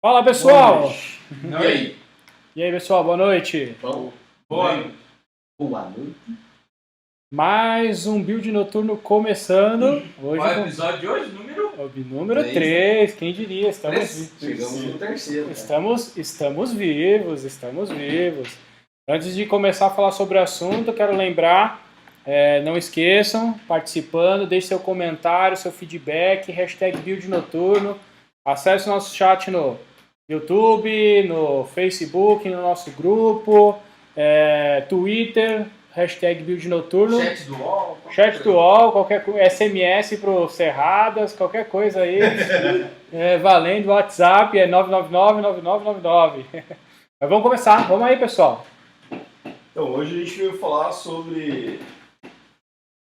Fala, pessoal! Oi. E aí, pessoal, boa noite! Boa noite. Mais um Build Noturno começando. Qual é o episódio de hoje? Número 3, quem diria? Chegamos no terceiro. Estamos vivos. Antes de começar a falar sobre o assunto, eu quero lembrar, não esqueçam, participando, deixe seu comentário, seu feedback, hashtag Build Noturno. Acesse o nosso chat no YouTube, no Facebook, no nosso grupo, Twitter, hashtag Build Noturno. Chat do UOL, qualquer coisa, SMS pro Cerradas, qualquer coisa aí. Valendo, WhatsApp é 999-9999. Mas vamos começar, vamos aí, pessoal. Então, hoje a gente veio falar sobre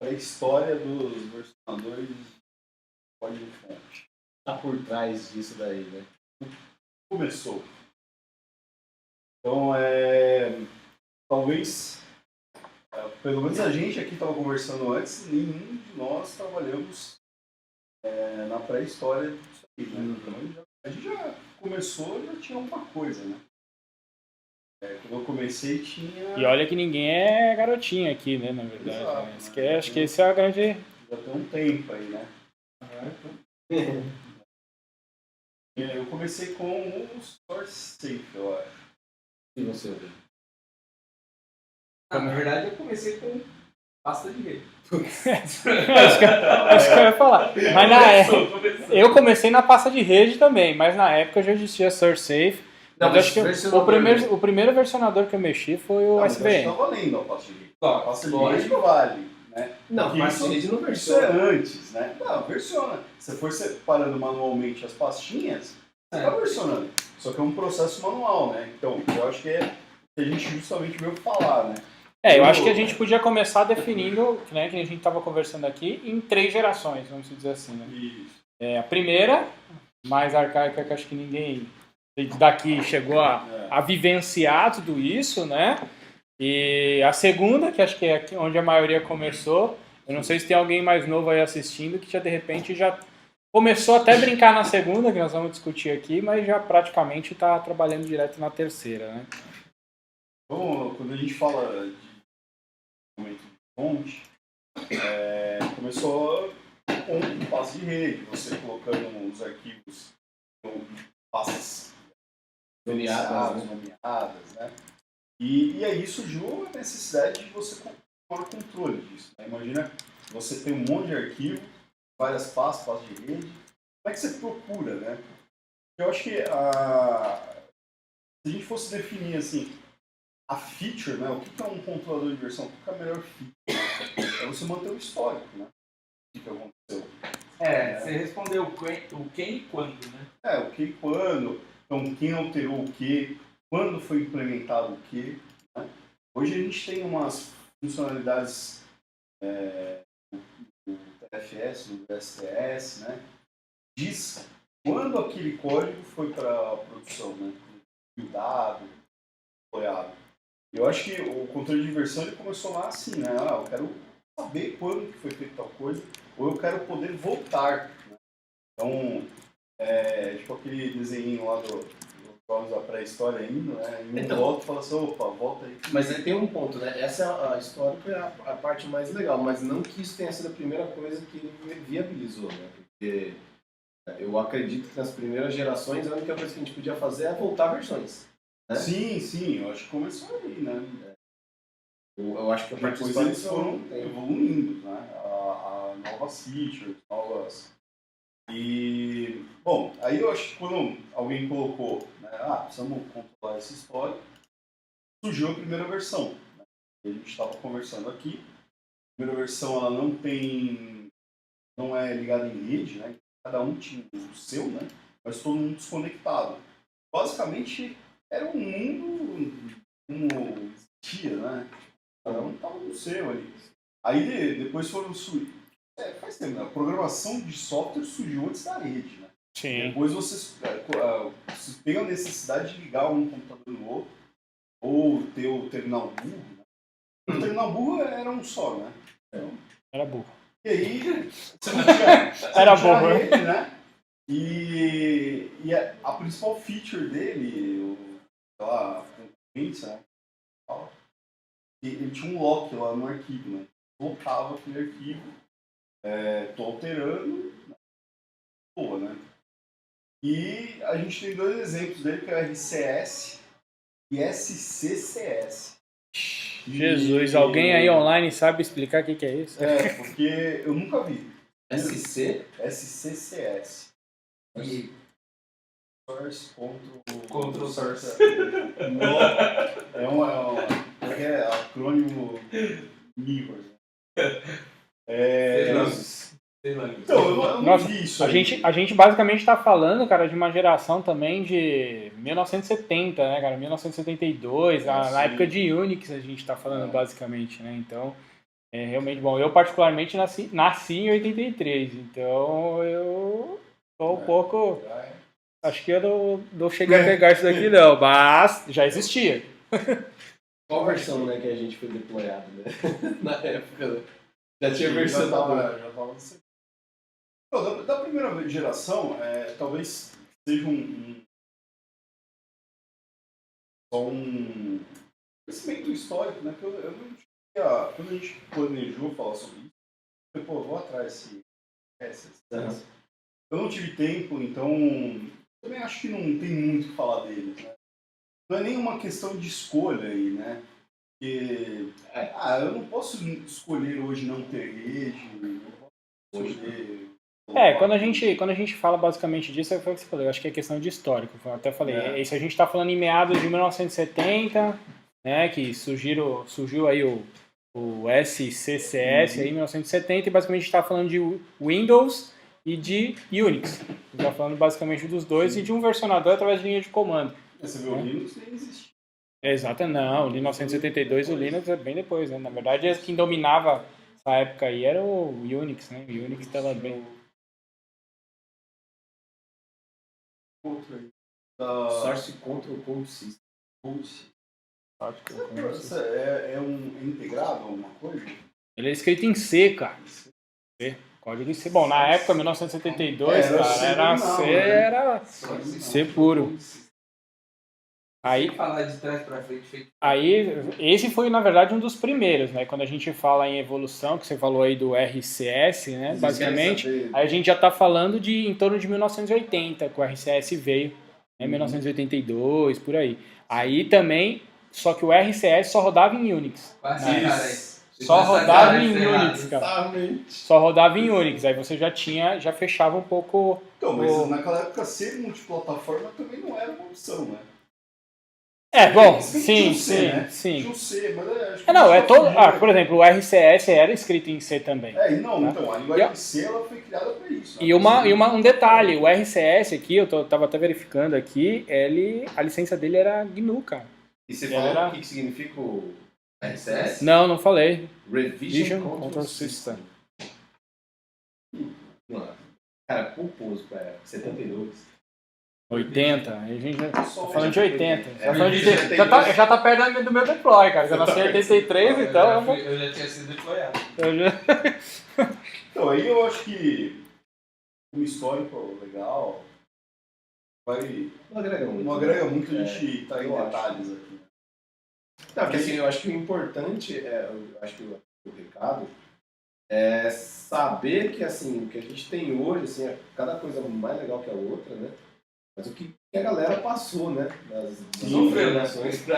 a história dos versionadores de código-fonte. Tá por trás disso daí, né? Começou. Então, talvez, pelo menos a gente aqui estava conversando antes, nenhum de nós trabalhamos na pré-história disso aí, né? Então, a gente já começou, já tinha uma coisa, né? Quando eu comecei tinha... E olha que ninguém é garotinho aqui, né, na verdade. Exato, Né? Acho que esse é a grande... Já tem um tempo aí, né? Eu comecei com o SourceSafe, eu acho. E você, Rodrigo? Na verdade, eu comecei com pasta de rede. Acho que eu ia falar. Mas na época, eu comecei na pasta de rede também, mas na época já existia SourceSafe. Não, Mas acho que o primeiro versionador que eu mexi foi o SVN. Mas tá valendo a pasta de rede. A pasta de rede vale, né? Não, pasta de rede não Isso é versiona. antes, né? Não, versiona. Se for separando manualmente as pastinhas, você tá versionando. Só que é um processo manual, né? Então, eu acho que é o que a gente justamente veio falar, né? Eu acho que a gente podia começar definindo, né, que a gente estava conversando aqui, em 3 gerações, vamos dizer assim, né? Isso. A primeira, mais arcaica, que acho que ninguém daqui chegou a vivenciar tudo isso, né? E a segunda, que acho que é onde a maioria começou, eu não sei se tem alguém mais novo aí assistindo que já de repente já começou até a brincar na segunda, que nós vamos discutir aqui, mas já praticamente está trabalhando direto na terceira, né? Então, quando a gente fala de momento de fonte, começou com pasta de rede, você colocando os arquivos em pastas nomeadas, né? E aí surgiu a necessidade de você tomar controle disso, né? Imagina, você tem um monte de arquivo, várias pastas de rede, como é que você procura, né? Eu acho que se a gente fosse definir assim, a feature, né? O que é um controlador de versão? O que é a melhor feature? É você manter o histórico, né? O que aconteceu. Você respondeu o quem e quando, né? O que e quando. Então, quem alterou o que, quando foi implementado o que. Né? Hoje a gente tem umas funcionalidades do TFS, do STS, né? Diz quando aquele código foi para a produção, né? Buildado, apoiado. Eu acho que o controle de versão ele começou lá assim, né? Eu quero saber quando que foi feita tal coisa, ou eu quero poder voltar. Né? Então, tipo aquele desenho lá dos jogos da pré-história ainda, né? E Então, volta e fala assim, opa, volta aí. Mas aí tem um ponto, né? Essa é a história que é a parte mais legal, mas não que isso tenha sido a primeira coisa que ele viabilizou, né? Porque eu acredito que nas primeiras gerações a única coisa que a gente podia fazer é voltar versões. Né? Sim, eu acho que começou aí, né? Eu acho que a partir Depois disso eles foram evoluindo, né? A novas features, novas... E, bom, aí eu acho que quando alguém colocou, né, precisamos controlar essa história, surgiu a primeira versão. Né? A gente estava conversando aqui. A primeira versão ela não é ligada em rede, né? Cada um tinha o seu, né? Mas todo mundo desconectado. Basicamente era um mundo como existia, né? Cada um estava no seu ali. Aí depois foram surgir. Faz tempo, né? A programação de software surgiu antes da rede, né? Sim. Depois você tem a necessidade de ligar um computador no outro, ou ter o terminal burro. Né? O terminal burro era um só, né? Era burro. E aí, você não tinha Era burro, rede, né? E a principal feature dele, sei lá, a concorrência, né? Ele tinha um lock lá no arquivo, né? Colocava aquele arquivo, tô alterando, boa, né? E a gente tem 2 exemplos dele, que é o RCS e SCCS. Jesus, alguém aí online sabe explicar o que é isso? Porque eu nunca vi. SCCS. E Source Control Source. Não, é acrônimo LIVOR. Sei lá. Então, eu não Nossa, vi isso a aí. gente basicamente está falando, cara, de uma geração também de 1970, né, cara? 1972, na época de Unix a gente está falando basicamente, né? Então, é realmente bom. Eu particularmente nasci em 83, então eu tô um pouco... Acho que eu não cheguei a pegar isso daqui não, mas já existia. Qual versão, né, que a gente foi deployado, né? Na época, né? Já tinha versão já tava Não, da primeira geração, talvez seja só um conhecimento histórico, né? Que eu não tinha, quando a gente planejou falar sobre isso, eu falei, vou atrás desse. Eu não tive tempo, então também acho que não tem muito o que falar deles, né? Não é nem uma questão de escolha aí, né? Porque, eu não posso escolher hoje não ter rede, não posso escolher... Quando a gente fala basicamente disso, foi o que você falou, eu acho que é questão de histórico. Eu até falei, isso a gente está falando em meados de 1970, né, que surgiu aí o SCCS aí em 1970, e basicamente a gente está falando de Windows e de Unix. A gente está falando basicamente dos dois e de um versionador através de linha de comando. Você vê, o Linux nem existe. Exato, não, em 1972 o Linux é bem depois, né? Na verdade, quem dominava essa época aí era o Unix, né? O Unix estava bem... Outro aí. Source Control Code System. É integrado alguma coisa? Ele é escrito em C, cara. C. Código em C. Bom, na época, 1972, era C, era C puro. Aí falar de trás para frente. Esse foi, na verdade, um dos primeiros, né? Quando a gente fala em evolução, que você falou aí do RCS, né? Basicamente, aí a gente já está falando de em torno de 1980, que o RCS veio, né? 1982, por aí. Aí também, só que o RCS só rodava em Unix. Só rodava em Unix, cara. Só rodava em Unix. Aí você já fechava um pouco... Então, mas naquela época ser multiplataforma também não era uma opção, né? Sim. Tinha o C, mas acho que todo... por exemplo, o RCS era escrito em C também. Então, a linguagem C ela foi criada para isso. E um detalhe, o RCS aqui, eu tava até verificando aqui, a licença dele era GNU, cara. E você falou o que significa o RCS? Não falei. Revision Control System. Cara, pomposo para 72. 80, a gente já tá falando de 80. Já tá perto do meu deploy, cara. Eu nasci em 83, então... Eu já tinha sido deployado. Então, aí eu acho que um histórico legal não agrega muito a gente estar em detalhes aqui. Não, porque assim, eu acho que o importante, eu acho que o recado é saber que assim, o que a gente tem hoje, assim, é cada coisa mais legal que a outra, né? Mas o que a galera passou, né? Das gerações que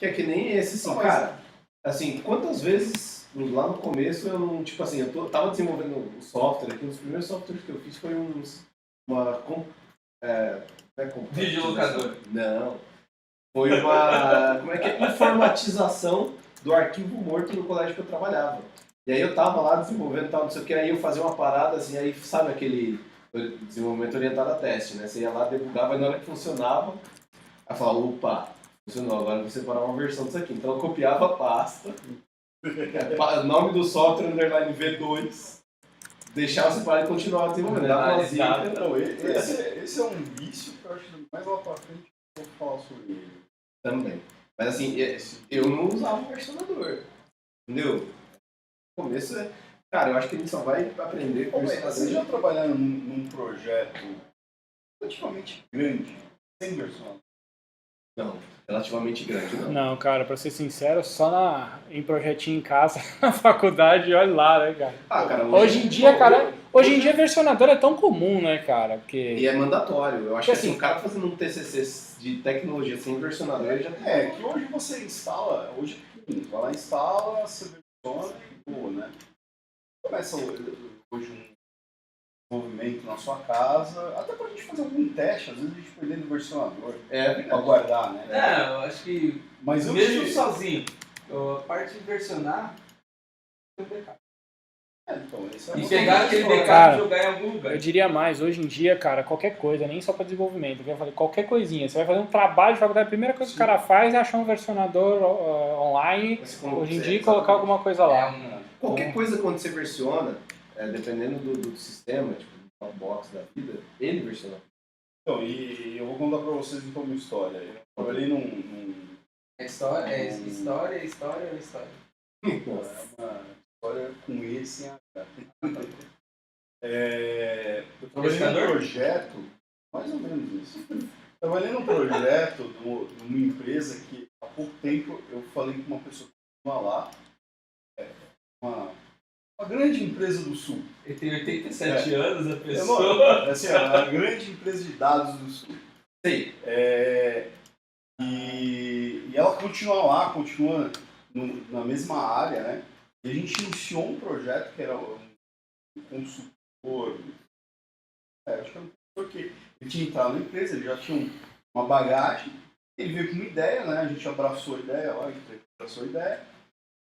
é que nem esse, assim, cara. Assim, quantas vezes lá no começo eu não, tipo assim, tava desenvolvendo um software aqui, um dos primeiros softwares que eu fiz foi videolocador. Não. Foi uma, informatização do arquivo morto no colégio que eu trabalhava. E aí eu tava lá desenvolvendo tal, não sei o que, aí eu fazia uma parada assim, aí sabe aquele desenvolvimento orientado a teste, né? Você ia lá, debugava e na hora que funcionava, aí falava, opa, funcionou, agora eu vou separar uma versão disso aqui. Então eu copiava a pasta, nome do software, underline V2, deixava separado e continuava desenvolvendo. Então, esse é um vício que eu acho que mais lá pra frente eu vou falar sobre ele. Também. Mas assim, eu não usava o versionador, entendeu? No começo, Cara, eu acho que a gente só vai aprender com isso. Vocês já trabalharam num projeto relativamente grande, sem versão? Não, relativamente grande, não. Não, cara, pra ser sincero, só em projetinho em casa, na faculdade, olha lá, né, cara? Ah, cara, Hoje em dia, cara, hoje em dia versionador é tão comum, né, cara? E Porque é mandatório. Eu acho que Porque, assim, assim, o cara fazendo um TCC de tecnologia sem versionador, ele já tem. É, que hoje você instala, hoje é pequenininho, vai lá, instala, você versiona e boa, né? Começa hoje um desenvolvimento na sua casa, até pra gente fazer algum teste, às vezes a gente perde no versionador, pra guardar, né? Eu acho que Mas eu mesmo te- sozinho, a parte de versionar, tem um backup. então, esse é E uma pegar outra aquele história. backup Cara, e jogar em algum lugar. eu diria mais, hoje em dia, cara, qualquer coisa, nem só pra desenvolvimento, eu ia fazer qualquer coisinha. Você vai fazer um trabalho de faculdade, a primeira coisa que o cara faz é achar um versionador online, hoje em dia, e colocar alguma coisa lá. Qualquer coisa quando você versiona, dependendo do sistema, tipo do Dropbox da vida, ele versiona. Então, e eu vou contar pra vocês então uma história. Eu trabalhei É história, é história, história, história. É uma história com E sem H. Eu trabalhei num Pescador? projeto, mais ou menos isso. Trabalhei num projeto de uma empresa que há pouco tempo eu falei com uma pessoa que estava lá, uma grande empresa do Sul. Ele tem 87 anos, a É pessoa. assim, uma grande empresa de dados do Sul. Sei. E ela continua lá, continua na mesma área, né? E a gente iniciou um projeto que era um consultor, acho que era um consultor que ele tinha entrado na empresa, ele já tinha uma bagagem, ele veio com uma ideia, né? A gente abraçou a ideia lá,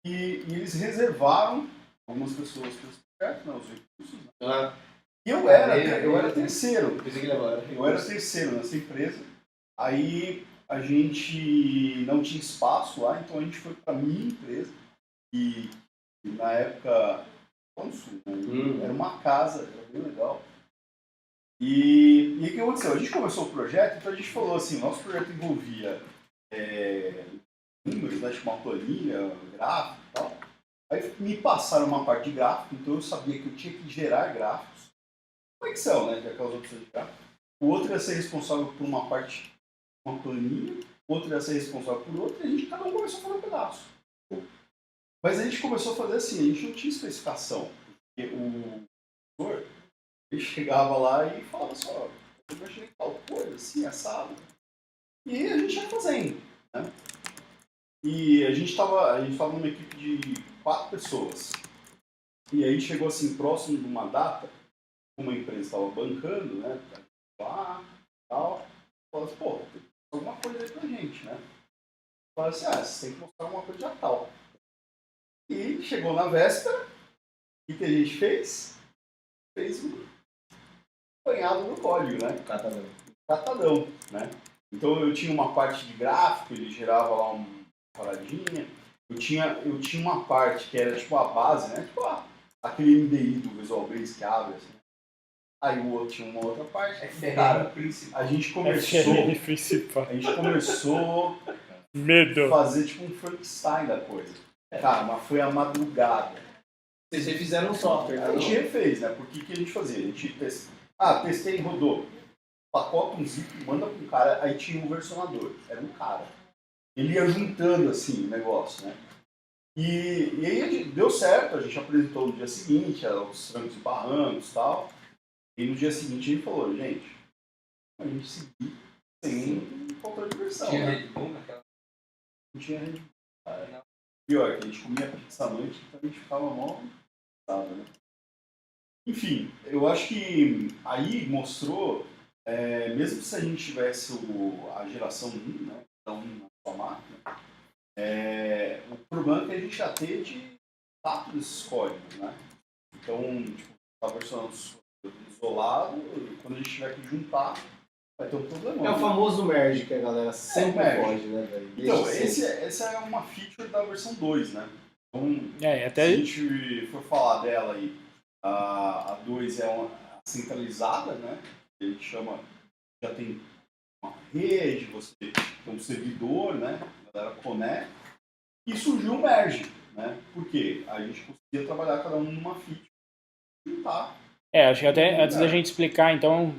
e eles reservaram algumas pessoas para esse projeto, né? Os recursos, né? E eu era terceiro. Eu era terceiro nessa empresa. Aí a gente não tinha espaço lá, então a gente foi para a minha empresa, e na época, no Sul, né? Era uma casa, era bem legal. E o que aconteceu? A gente começou o projeto, então a gente falou assim, nosso projeto envolvia números, né, tipo uma planilha, gráfico e tal. Aí me passaram uma parte de gráfico, então eu sabia que eu tinha que gerar gráficos. O Excel, né, que é aquelas opções de gráfico. O outro ia ser responsável por uma parte, uma planilha, o outro ia ser responsável por outra, e a gente cada um começou a fazer um pedaço. Mas a gente começou a fazer assim, a gente não tinha especificação. Porque o professor, ele chegava lá e falava assim, ó, eu imaginei tal coisa, assim, assado. E a gente ia fazendo, né? E a gente estava numa equipe de 4 pessoas. E aí chegou assim, próximo de uma data, uma empresa estava bancando, né? Lá, tal. Falou assim, pô, tem que mostrar alguma coisa aí pra gente, né? Falou assim, você tem que mostrar alguma coisa de tal. E chegou na véspera, o que a gente fez? Fez um apanhado no código, né? Catadão, né? Então eu tinha uma parte de gráfico, ele gerava lá uma paradinha. Eu tinha uma parte que era tipo a base, né? Tipo aquele MDI do Visual Basic que abre, assim. Aí o outro tinha uma outra parte. Cara, a gente começou Medo. fazer tipo um Frankenstein da coisa. Cara, mas foi a madrugada. Vocês refizeram um software, A gente refez, né? Porque o que a gente fazia? A gente testei, rodou. Pacota um zip, manda para um cara, aí tinha um versionador. Era um cara. Ele ia juntando assim o negócio, né? E aí deu certo, a gente apresentou no dia seguinte, os trancos e barrancos e tal. E no dia seguinte ele falou, gente, a gente seguiu sem controle de versão. Tinha né? Red Bull naquela. Não tinha Red Bull. Pior, que a gente comia pizza à noite, então a gente ficava mó cansado, né? Enfim, eu acho que aí mostrou, mesmo se a gente tivesse a geração 1, né, então na sua máquina, o problema é que a gente já tem de tato desses códigos, né? Então, tipo, tá versionando isolado, e quando a gente tiver que juntar, vai ter um problema. É o famoso merge que a galera sempre foge, né, velho? Então, essa é uma feature da versão 2, né? Então, até se a gente for falar dela aí, a 2 é uma centralizada, né? A gente chama, já tem uma rede, você tem um servidor, né? A galera conecta. E surgiu o merge, né? Porque a gente conseguia trabalhar cada um numa feature e juntar. Acho que até antes da gente explicar, então,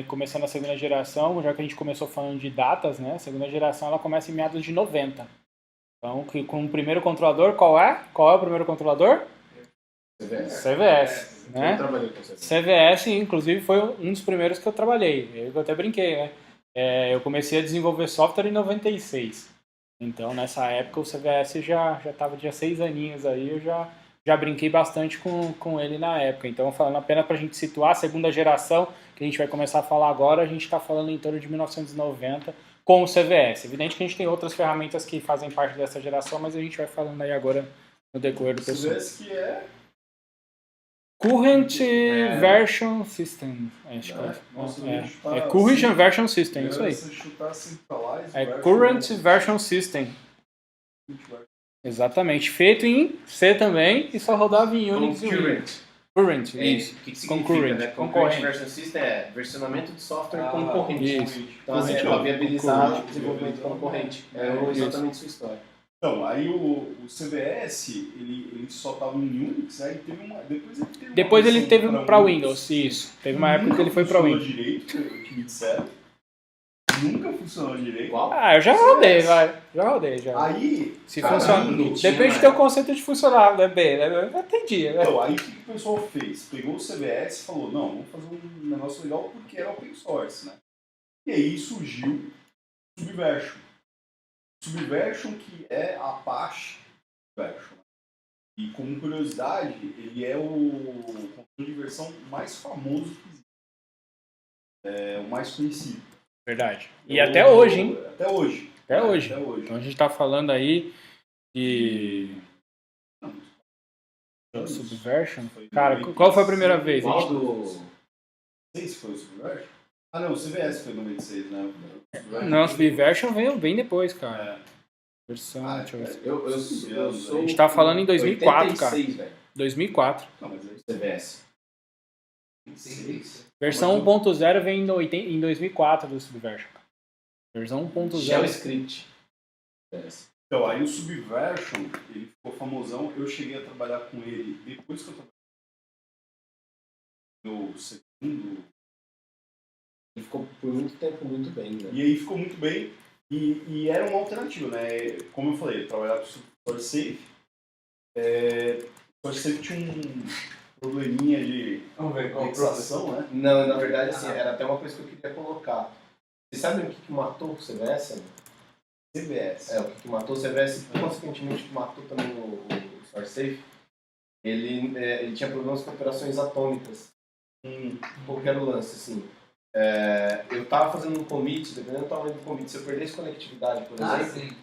começando a segunda geração, já que a gente começou falando de datas, né? A segunda geração ela começa em meados de 90. Então, com o primeiro controlador, qual é? Qual é o primeiro controlador? CVS, né? Eu trabalhei com CVS. CVS, inclusive, foi um dos primeiros que eu trabalhei. Eu até brinquei, né? Eu comecei a desenvolver software em 96. Então, nessa época, o CVS já estava de 6 aninhos aí, eu já brinquei bastante com ele na época. Então, falando apenas para a gente situar, a segunda geração, que a gente vai começar a falar agora, a gente está falando em torno de 1990 com o CVS. Evidente que a gente tem outras ferramentas que fazem parte dessa geração, mas a gente vai falando aí agora no decorrer do pessoal. CVS que é... Current Version System. Acho que é Current Version System, isso aí. É Current Version System. Exatamente. Feito em C também e só rodava em Unix e Windows. Current, isso. O que significa, né? Concurrent Version System é versionamento de software concorrente. Isso. Então, assim, para viabilizar o desenvolvimento concorrente. É exatamente sua história. Então, aí o CVS, ele só estava em Unix, aí teve uma... Depois ele teve para Windows, isso. Teve uma época que ele foi para Windows. Direito, que me disseram. Nunca funcionou direito. Eu já rodei, vai. Já rodei, já. Aí... Se funciona... Depende do teu conceito de funcionar, né, bem? Eu entendi, né? Então, aí o que o pessoal fez? Pegou o CVS e falou, não, vamos fazer um negócio legal porque era open source, né? E aí surgiu o Subversion. Subversion, que é a Apache Version. E como curiosidade, ele é o controle de versão mais famoso que existe. É o mais conhecido. Verdade. E até hoje, hein? Até hoje. Até hoje. Então a gente tá falando aí de... Subversion? Cara, qual foi a primeira vez? Qual do... Não sei se foi o Subversion. Ah, não, o CVS foi em 96, né? Não, o Subversion veio bem depois, cara. Versão, deixa eu ver. Eu sou... A gente tá falando em 2004, 86, cara. velho. 2004. Não, mas aí... CVS. Versão 1.0 vem em 2004 do Subversion. Versão 1.0. Shell Script. Então, aí o Subversion, ele ficou famosão. Eu cheguei a trabalhar com ele depois que eu trabalhei no segundo. Ele ficou por muito tempo muito bem, né? E aí ficou muito bem. E era uma alternativa, né? Como eu falei, trabalhar com o SourceSafe. O SourceSafe tinha um probleminha de indexação, né? Não, na verdade, assim, era até uma coisa que eu queria colocar. Vocês sabem o que matou o CVS? CVS. O que matou o CVS e, consequentemente, matou também o SourceSafe. Ele tinha problemas com operações atômicas. Qual que era o lance, assim? Eu estava fazendo um commit, dependendo do tamanho do commit, se eu perdesse conectividade, por exemplo,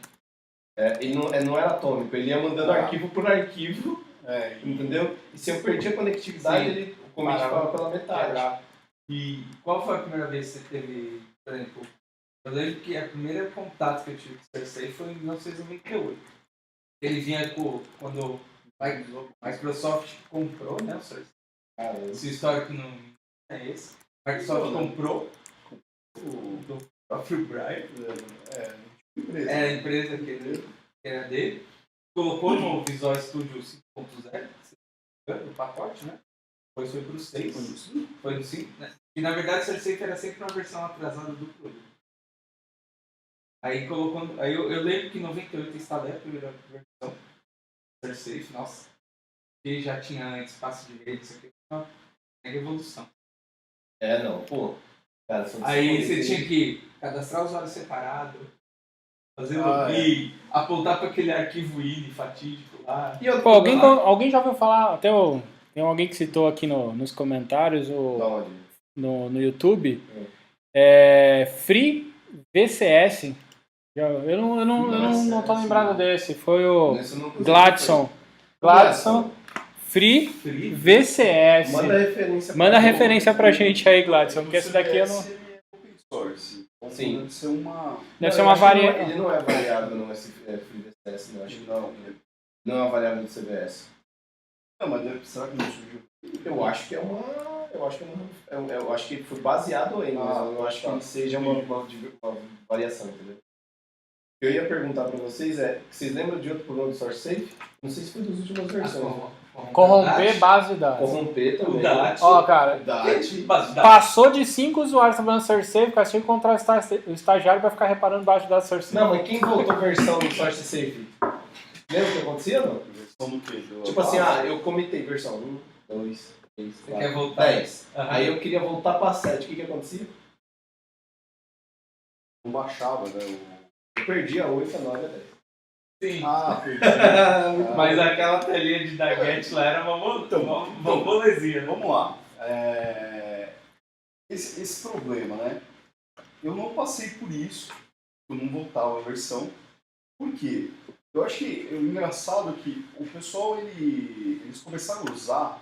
ele não era atômico, ele ia mandando arquivo por arquivo, entendeu? E se eu perdia a conectividade, o commit ficava pela metade. E qual foi a primeira vez que você teve, por exemplo, eu lembro que a primeira contato que eu tive com o SourceSafe foi em 1998. Ele vinha quando a Microsoft comprou, né, o SourceSafe. Se o histórico não é esse. A Microsoft comprou do próprio Brian. Era a empresa que era dele. Colocou no Visual Studio 5.0, no pacote, né? Depois foi para o 6. Foi no 5, né? E na verdade o SourceSafe era sempre uma versão atrasada do produto. Aí colocou. Aí eu lembro que em 98 eu instalei a primeira versão do SourceSafe, nossa. E já tinha antes espaço de rede, isso aqui foi uma revolução. Cara, aí você tinha que cadastrar usuário separado, fazer login, apontar para aquele arquivo INI fatídico lá. Alguém já ouviu falar, tem alguém que citou aqui nos comentários no YouTube, Free VCS. Eu não tô lembrado desse, foi o Gladson. Free VCS. Manda referência pra gente aí, Gladson, porque esse daqui eu não... Open source. Sim. Deve ser uma... Deve ser uma variável. Ele não é variável no Free VCS, não. Acho que não é uma variável do CVS. Não, mas será que não surgiu? Eu acho que eu acho que foi baseado em, mas eu não acho que ele seja uma variação, entendeu? que eu ia perguntar para vocês vocês lembram de outro problema do SourceSafe? Não sei se foi das últimas versões. Corromper base de dados. Corromper também. O DAT. Ó, cara, DAT. passou de 5 usuários trabalhando no SourceSafe, cara, se eu encontrar o estagiário vai ficar reparando base de dados do SourceSafe. Não, mas quem voltou a versão do SourceSafe? Lembra o que acontecia, não? Versão do quê? Tipo assim, eu comitei versão 1, 2, 3, Você 4, quer voltar? 10. Aí eu queria voltar para 7. O que acontecia? Não baixava, né? Eu perdi a 8, a 9 e a 10. Sim. Perdi. Mas aquela telinha de Daggett lá era uma molezinha. Vamos lá. Esse problema, né? Eu não passei por isso, eu não voltava a versão. Por quê? Eu acho que o engraçado é que o pessoal, eles começaram a usar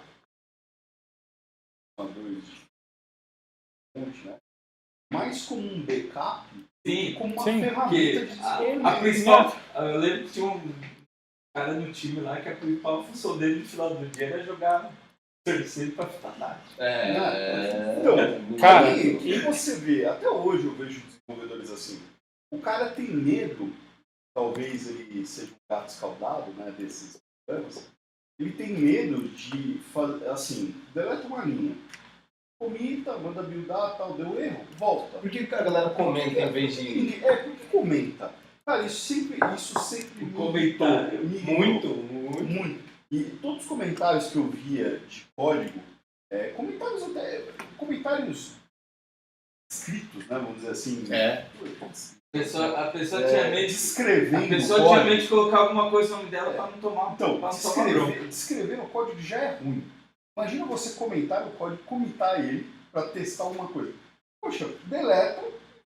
né? Mais como um backup, Sim, como uma sim. ferramenta de desenvolvimento. A principal, eu lembro que tinha um cara no time lá que a principal função dele no final do dia era jogar terceiro pra ficar tarde. Então, Cara, aí, o que você vê, até hoje eu vejo desenvolvedores assim, o cara tem medo, talvez ele seja um gato escaldado, né, desses problemas, ele tem medo de fazer, assim, deleta uma linha, comita, manda buildar, tal, deu erro, volta. Por que a galera comenta em vez de... Por que comenta? Cara, isso sempre me Comentário. irritou. Muito. E todos os comentários que eu via de código, comentários escritos, né, vamos dizer assim. A pessoa tinha medo de descrevendo a pessoa tinha medo de colocar alguma coisa no nome dela pra não tomar. Então, pra não tomar bronca. descrever o código já é ruim. Imagina você comentar o código, comitar ele para testar alguma coisa. Poxa, deleta,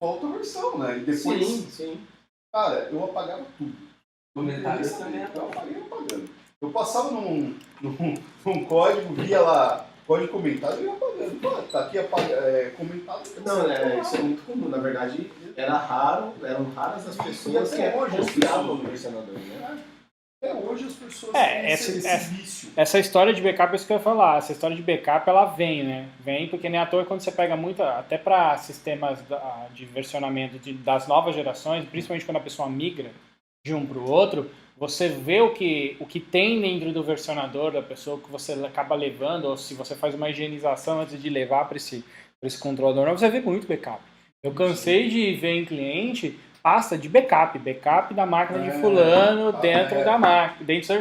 volta a versão, né? E depois, Sim. cara, eu apagava tudo. Comentários também. Eu apagando. Eu passava num código, via lá código comentado e ia apagando. Pô, tá aqui comentado. Não, isso é muito comum. Na verdade, eram raras as pessoas que confiavam no versionador, né? Até hoje as pessoas têm esse vício. Essa história de backup é isso que eu ia falar. Essa história de backup, ela vem, né? Vem porque nem à toa quando você pega muito, até para sistemas de versionamento das novas gerações, principalmente quando a pessoa migra de um para o outro, você vê o que tem dentro do versionador da pessoa que você acaba levando, ou se você faz uma higienização antes de levar para esse controlador, você vê muito backup. Eu cansei de ver em cliente pasta de backup da máquina de fulano dentro da máquina, dentro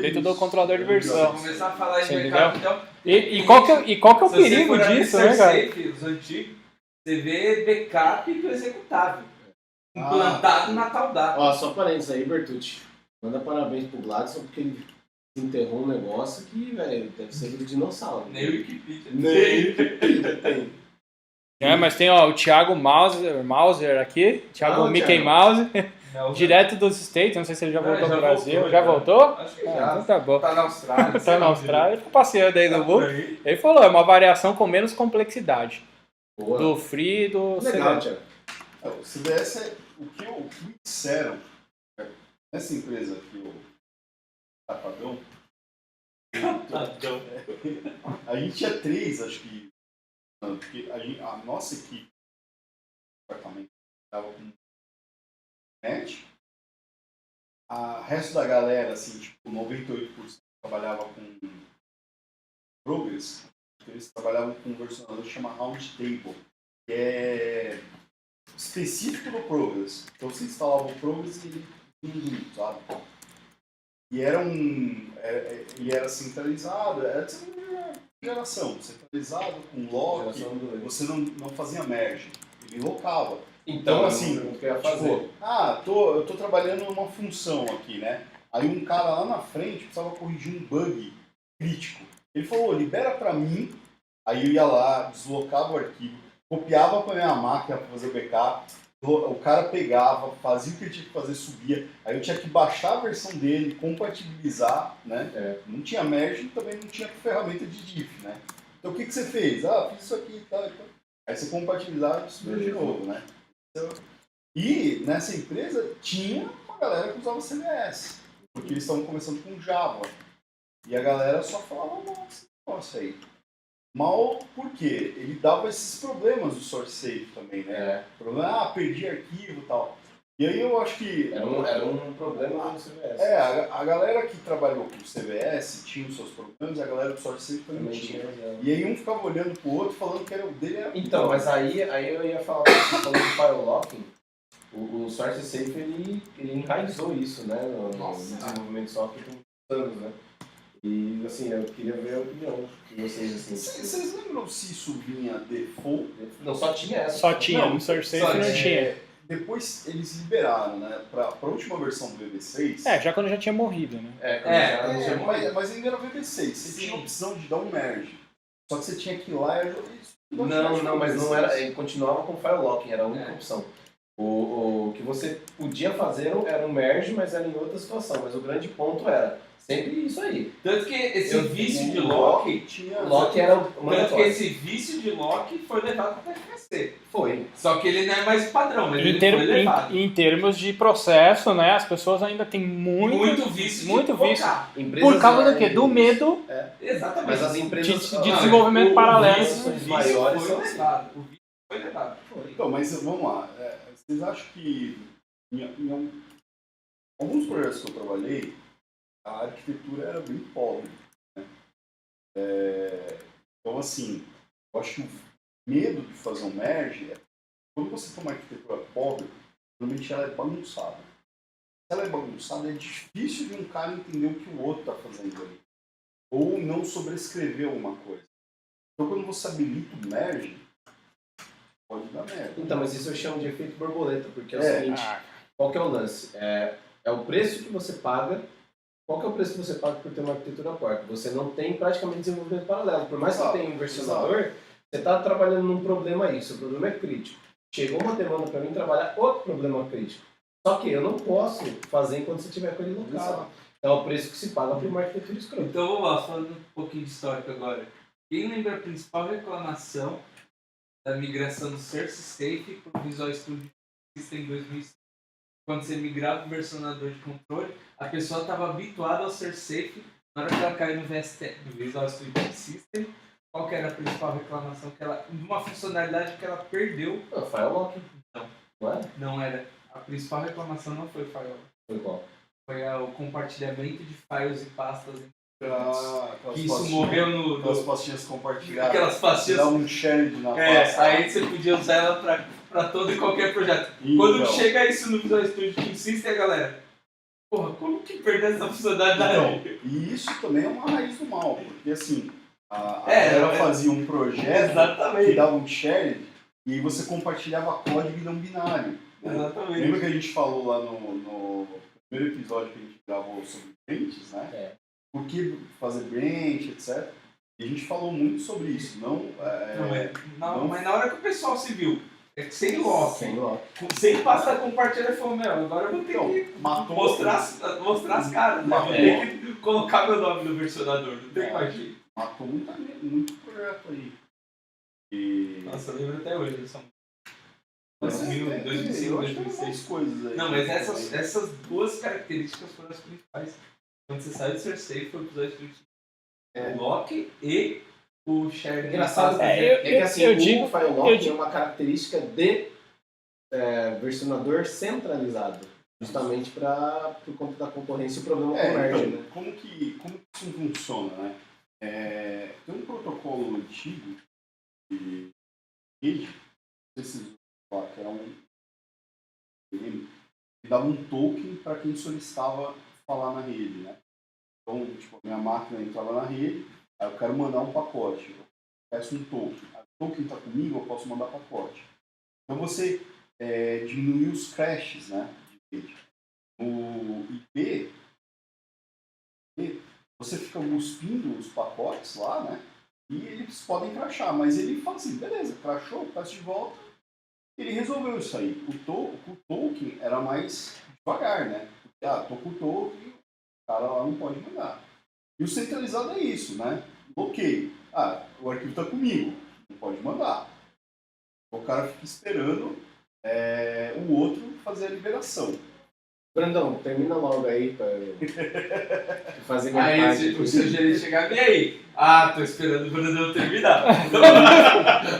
dentro do controlador de versão. Vamos começar a falar de Você backup, então. E qual que é o perigo disso, né, cara? Os antigos, você vê backup do executável. Implantado na tal data. Ó, só parênteses aí, Bertucci. Manda parabéns pro Gladson, porque ele enterrou um negócio que, velho, deve ser do dinossauro. Nem o Wikipedia. Nem o Wikipedia tem. Mas tem o Thiago Mauser aqui, Thiago Mickey Mouse, direto dos States, não sei se ele já voltou pro Brasil. Já voltou? Acho que já. Então tá bom. Tá na Austrália. Tá na Austrália, ele ficou passeando aí no mundo. Ele falou, é uma variação com menos complexidade. Boa. Do Free e do Legal, CDS. Thiago. O CDS é o que me disseram nessa empresa aqui, o Tapadão. A gente tinha 3, acho que. Porque a nossa equipe do departamento estava com net. O resto da galera, assim, tipo, 98% trabalhava com Progress. Eles trabalhavam com um versionador que chama Roundtable, que é específico do Progress. Então você instalava o Progress e ele sabe? E era centralizado, era de geração, centralizado, com lock, você não fazia merge, ele locava. Então assim, o que eu ia fazer? Eu tô trabalhando numa função aqui, né? Aí um cara lá na frente precisava corrigir um bug crítico. Ele falou, libera pra mim, aí eu ia lá, deslocava o arquivo, copiava pra minha máquina pra fazer o backup, o cara pegava, fazia o que ele tinha que fazer, subia, aí eu tinha que baixar a versão dele, compatibilizar, né? Não tinha merge, também não tinha ferramenta de diff, né? Então o que você fez? Fiz isso aqui e tal. Aí você compatibilizava e subia de novo, né? E nessa empresa tinha uma galera que usava CMS, porque eles estavam começando com Java. E a galera só falava mal desse negócio aí. Mal por quê? Ele dava esses problemas do SourceSafe também, né? Problema, perdi arquivo e tal. E aí eu acho que... Era um problema no CVS. A galera que trabalhou com o CVS tinha os seus problemas e a galera do SourceSafe também tinha. E aí um ficava olhando pro outro falando que era o dele era... Então, mas aí eu ia falar, falando de firelocking, o SourceSafe ele enraizou isso, né, no desenvolvimento de software por anos, né? E assim, eu queria ver a opinião de vocês, assim. Vocês lembram se isso vinha default? Não, só tinha essa. Só tinha, no SourceSafe não tinha. Depois eles liberaram, né? Pra última versão do VB6. Já quando já tinha morrido, né? Mas ainda era VB6. Você tinha a opção de dar um merge. Só que você tinha que ir lá e jogar isso. Não, mas não era. Ele continuava com firelocking, era a única opção. O que você podia fazer era um merge, mas era em outra situação. Mas o grande ponto era sempre isso aí. Tanto que esse vício de lock tinha. Lock era tanto que esse vício de lock foi levado para FSC. Foi. Só que ele não é mais padrão, mas ele foi levado. Em termos de processo, né? As pessoas ainda têm muito vício. Por causa do quê? Do medo. Exatamente. Mas as empresas de desenvolvimento paralelo. Os maiores foi levado. O vício foi levado. Então, mas vamos lá. Vocês acham que em alguns projetos que eu trabalhei, a arquitetura era bem pobre, né? Então, assim, eu acho que o medo de fazer um merge é quando você tem uma arquitetura pobre, normalmente ela é bagunçada. Se ela é bagunçada, é difícil de um cara entender o que o outro está fazendo ali. Ou não sobrescrever alguma coisa. Então, quando você habilita o merge, pode dar merda. Então, mas isso eu chamo de efeito borboleta, porque é o seguinte, qual que é o lance? É o preço que você paga. Qual que é o preço que você paga por ter uma arquitetura porca? Você não tem praticamente desenvolvimento paralelo. Por mais que você tenha um versionador, você está trabalhando num problema aí, seu problema é crítico. Chegou uma demanda para mim trabalhar outro problema crítico. Só que eu não posso fazer enquanto você estiver com ele local. É o preço que se paga por uma arquitetura escrota. Então vamos lá, falando um pouquinho de histórico agora. Quem lembra a principal reclamação da migração do SourceSafe para o Visual Studio System em 2005? Quando você migrava o versionador de controle, a pessoa estava habituada ao SourceSafe. Na hora que ela caiu no Visual Studio System, qual que era a principal reclamação? De uma funcionalidade que ela perdeu. Firelocking. Não era. A principal reclamação não foi o Firelocking. Foi qual? Foi o compartilhamento de files e pastas. Que isso morreu no... Aquelas pastinhas compartilhadas. Aquelas pastinhas... Dá um shared na pasta. Aí você podia usar ela para todo e qualquer projeto. Então. Quando chega isso no Visual Studio System, galera... Porra, como que perdeu essa funcionalidade? Então, e isso também é uma raiz do mal, porque assim... Ela fazia um projeto que dava um shared e você compartilhava código e não binário. Exatamente. Lembra que a gente falou lá no primeiro episódio que a gente gravou sobre branches, né? Por que fazer branch, etc. E a gente falou muito sobre isso. Mas na hora que o pessoal se viu, sem lock, sem pasta compartilhada, falou, agora eu vou ter que mostrar as caras, né? Vou ter que colocar meu nome no versionador, não tem mais jeito. Matou muito projeto aí. Nossa, eu lembro até hoje. São 2005, 2006 coisas aí. Não, mas essas duas características foram as principais. Quando você saiu do SourceSafe, foi o episódio do lock e o share. Engraçado que assim, o Firelocking é uma característica de versionador centralizado. Justamente por conta da concorrência e o problema com o merge, né? Como que isso funciona, né? Tem um protocolo antigo de rede, não sei se vocês falam, que era que dava um token para quem solicitava falar na rede, né? Então, tipo, a minha máquina entrava na rede, aí eu quero mandar um pacote, eu peço um token. O token está comigo, eu posso mandar pacote. Então você diminui os crashes, né? De rede. No IP, você fica cuspindo os pacotes lá, né? E eles podem crashar, mas ele fala assim, beleza, crashou, peço de volta. Ele resolveu isso aí. O token era mais devagar, né? Tô com o token, o cara lá não pode mandar. E o centralizado é isso, né? Bloqueio. O arquivo tá comigo, não pode mandar. O cara fica esperando o outro fazer a liberação. Brandão, termina logo aí pra fazer minha parte. Aí o seu gerente chegar, e aí? Tô esperando o Brandão terminar.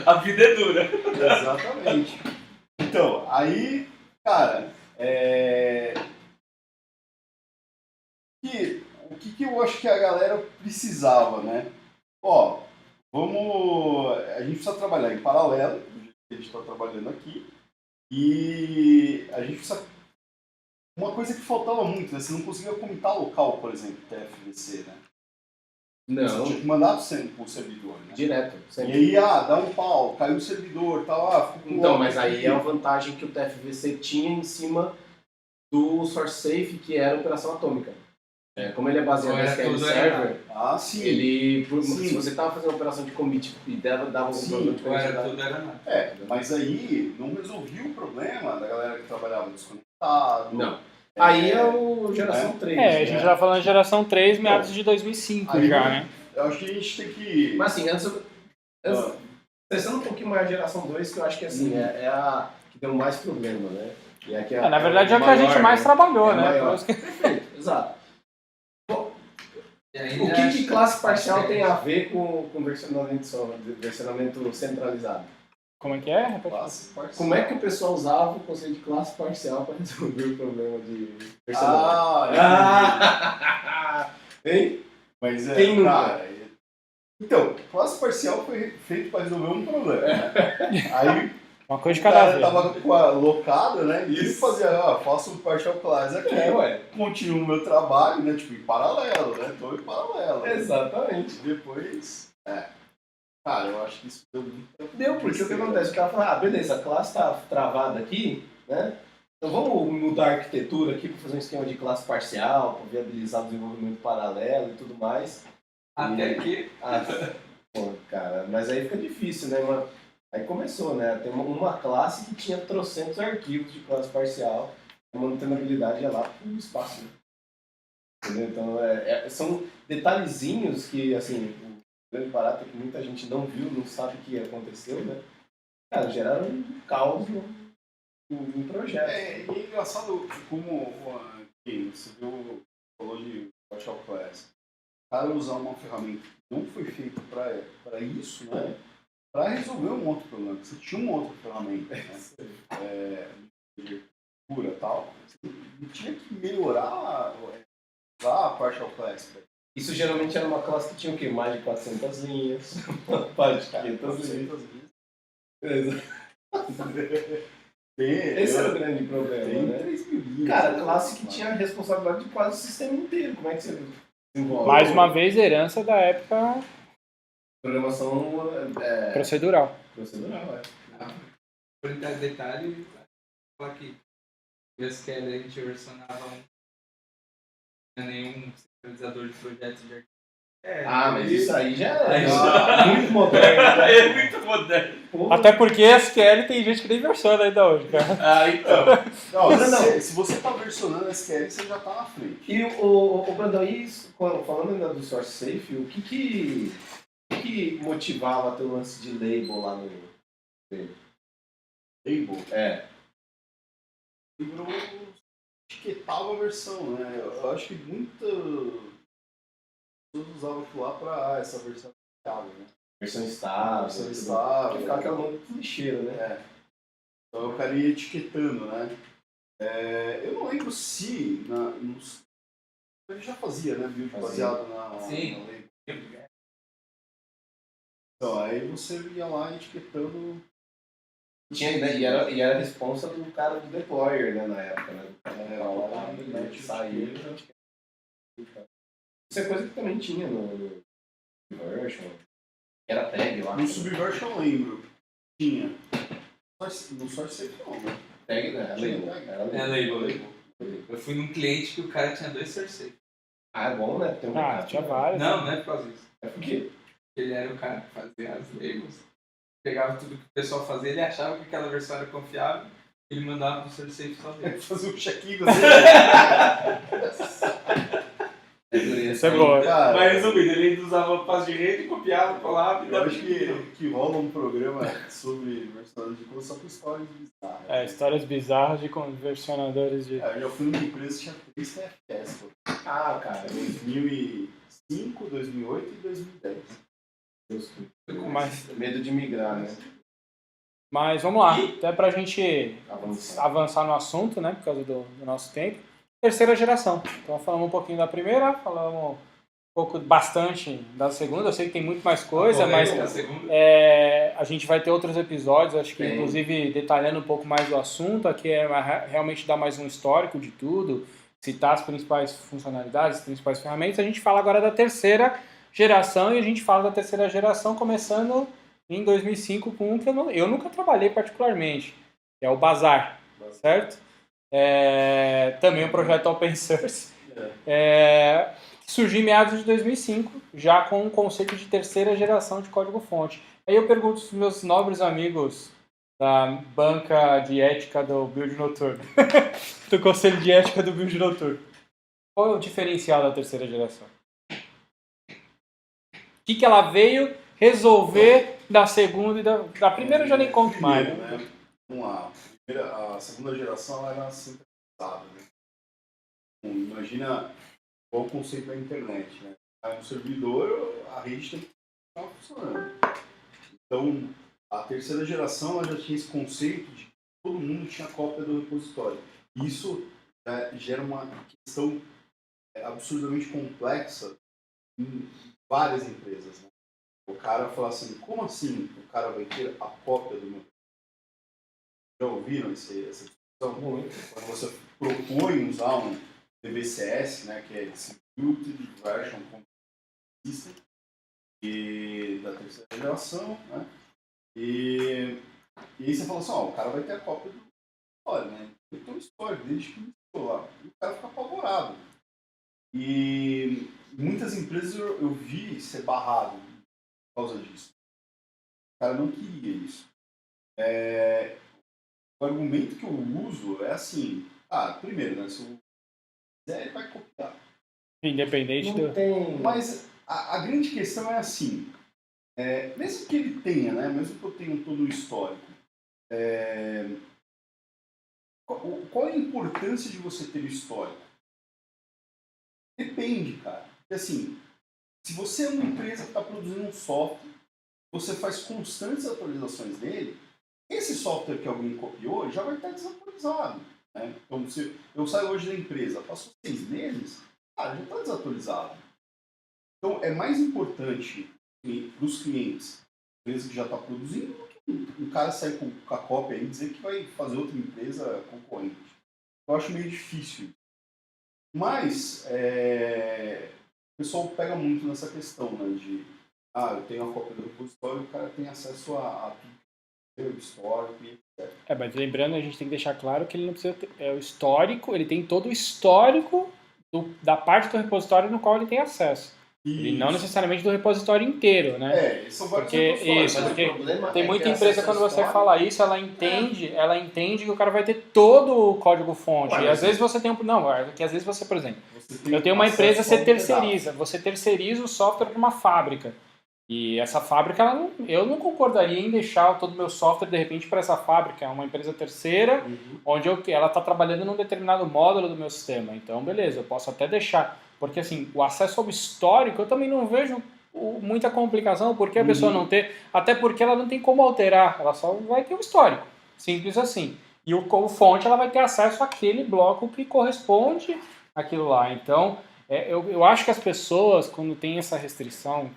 A vida é dura. Exatamente. Então, aí, cara, O que eu acho que a galera precisava, né? Ó, a gente precisa trabalhar em paralelo, do jeito que a gente está trabalhando aqui, e a gente precisa... Uma coisa que faltava muito, né? Você não conseguia comitar local, por exemplo, TFVC, né? Não, Você tinha que mandar pro servidor, né? direto. E Sempre. aí, dá um pau, caiu o servidor, tal, ficou com Então, outro mas aí aqui. é a vantagem que o TFVC tinha em cima do SourceSafe, que era a operação atômica. Como ele é baseado em SQL Server, Sim. se você estava fazendo uma operação de commit e dava um problema de conexão, mas aí não resolvia o problema da galera que trabalhava desconectado. Não. Aí é o geração 3. A gente já falando de geração 3, meados de 2005 aí, já, né? Eu acho que a gente tem que... Mas assim, testando um pouquinho mais a geração 2, que eu acho que assim, é a que deu mais problema, né? E é que Na verdade é a que a gente mais trabalhou, né? Perfeito, exato. O que classe parcial tem a ver com versionamento centralizado? Como é que é? Como é que o pessoal usava o conceito de classe parcial para resolver o problema de versionamento? Hein? Mas Quem nunca? Cara, então, classe parcial foi feito para resolver um problema, né? Aí uma coisa de o cada cara vez. tava com a locada, né? E ele fazia, faço um partial class aqui, continuo o meu trabalho, né? Tipo, em paralelo, né? Tô em paralelo. Exatamente. Depois, cara, eu acho que isso deu muito... Deu, porque o que acontece? O cara fala, beleza, a classe tá travada aqui, né? Então vamos mudar a arquitetura aqui para fazer um esquema de classe parcial, para viabilizar o desenvolvimento paralelo e tudo mais. Até que... Pô, cara, mas aí fica difícil, né? Aí começou, né? Tem uma classe que tinha trocentos arquivos de classe parcial, a manutenabilidade ia lá pro espaço. Né? Entendeu? Então, são detalhezinhos que, assim, o grande barato é que muita gente não viu, não sabe o que aconteceu, né? Cara, geraram um caos no projeto. E é engraçado como você falou de partial class. O cara usar uma ferramenta que não foi feita para isso, né? Para resolver um outro problema. Você tinha uma outra ferramenta, né? De cura e tal. Você tinha que melhorar a partial class. Isso geralmente era uma classe que tinha o quê? Mais de 400 linhas. Mais de 500 linhas. Esse era o grande problema, né? 3 mil linhas. Cara, classe que tinha a responsabilidade de quase o sistema inteiro. Como é que você desenvolve? Mais uma vez, herança da época Programação procedural. procedural, Por entrar em detalhe, falar que o SQL a gente versionava não tinha nenhum centralizador de projetos de arquivo. Mas isso aí já Aí é muito moderno. É muito moderno. Até porque SQL tem gente que nem versiona ainda hoje, cara. Então. Não. Se você está versionando SQL, você já está na frente. E o Brandão, falando ainda do SourceSafe, o que motivava teu lance de label lá no Label? Livro etiquetava a versão, né? Eu acho que muitas pessoas usavam aquilo lá para essa versão estável, né? versão estável. Versão estável. Ficava aquela nome lixeira, né? Então eu ficaria etiquetando, né? Eu não lembro se ele já fazia, né? Build baseado na label. Então, aí você ia lá etiquetando. E era a responsa do cara do deployer, né, na época, né? Saiu. Isso é coisa que também tinha no Subversion. Era tag lá. No Subversion eu lembro. Tinha. No SourceSafe não, né? Tag, né? Era label. Eu fui num cliente que o cara tinha 2 SourceSafe. É bom, né? Tem Tinha vários. Não é por causa disso. É por quê? Ele era o cara que fazia as labels. Pegava tudo que o pessoal fazia, ele achava que aquela versão era confiável, ele mandava pro SourceSafe só dele. Fazer um check-in Isso é bom. Mas resumindo, ele usava a paz de rede, copiava, colava e Eu dava acho que rola um programa sobre versionadores de código só com histórias bizarras. Histórias bizarras de conversionadores de... Eu já fui numa empresa que tinha 3 TFS. Cara. 2005, 2008 e 2010. Mas Medo de migrar, né? Mas vamos lá, até pra gente avançar no assunto, né, por causa do nosso tempo. Terceira geração. Então falamos um pouquinho da primeira, falamos bastante da segunda. Eu sei que tem muito mais coisa, mas a gente vai ter outros episódios, acho que inclusive detalhando um pouco mais do assunto. Aqui é realmente dar mais um histórico de tudo, citar as principais funcionalidades, as principais ferramentas. A gente fala agora da terceira geração, e a gente fala da terceira geração começando em 2005 com um que eu nunca trabalhei particularmente, que é o Bazaar, certo? Também um projeto open source, que surgiu em meados de 2005, já com o conceito de terceira geração de código-fonte. Aí eu pergunto aos meus nobres amigos da banca de ética do Build Noturno, do conselho de ética do Build Noturno, qual é o diferencial da terceira geração? O que ela veio resolver da segunda e da primeira eu já nem conto mais. Né? A segunda geração ela era centralizada. Né? Imagina qual o conceito da internet. Né? No servidor, a rede tem que estar funcionando. Então, a terceira geração ela já tinha esse conceito de que todo mundo tinha cópia do repositório. Isso gera uma questão absurdamente complexa em várias empresas. Né? O cara fala assim, como assim o cara vai ter a cópia do meu? Já ouviram essa discussão? Quando você propõe usar um DVCS, né, que é Distributed Version Control System, da terceira geração, né? E aí você fala assim, o cara vai ter a cópia do histórico, né? Ele tem um histórico desde que iniciou lá. E o cara fica apavorado. E muitas empresas eu vi ser barrado por causa disso. O cara não queria isso. O argumento que eu uso é assim, primeiro, né, se eu quiser, ele vai copiar. Independente Mas a grande questão é assim, mesmo que ele tenha, né, mesmo que eu tenha todo o histórico, qual é a importância de você ter o histórico? Depende, cara. Porque assim, se você é uma empresa que está produzindo um software, você faz constantes atualizações dele, esse software que alguém copiou já vai estar desatualizado. Né? Então, se eu saio hoje da empresa, passou 6 meses, já está desatualizado. Então, é mais importante para os clientes, a empresa que já está produzindo, do que um cara sair com a cópia e dizer que vai fazer outra empresa concorrente. Eu acho meio difícil. Mas, o pessoal pega muito nessa questão, né, de eu tenho a cópia do repositório, o cara tem acesso a tudo, histórico e etc. Mas lembrando, a gente tem que deixar claro que ele não precisa ter o histórico, ele tem todo o histórico da parte do repositório no qual ele tem acesso. E não necessariamente do repositório inteiro, né? São vários repositórios. Porque tem muita empresa, quando você fala isso, ela entende que o cara vai ter todo o código-fonte. E às vezes você tem que às vezes você, por exemplo, eu tenho uma empresa, você terceiriza o software para uma fábrica. E essa fábrica, eu não concordaria em deixar todo o meu software, de repente, para essa fábrica. É uma empresa terceira, onde ela está trabalhando num determinado módulo do meu sistema. Então, beleza, eu posso até deixar. Porque, assim, o acesso ao histórico, eu também não vejo muita complicação, porque a pessoa não ter, até porque ela não tem como alterar, ela só vai ter o histórico. Simples assim. E o fonte, ela vai ter acesso àquele bloco que corresponde àquilo lá. Então, eu acho que as pessoas, quando tem essa restrição,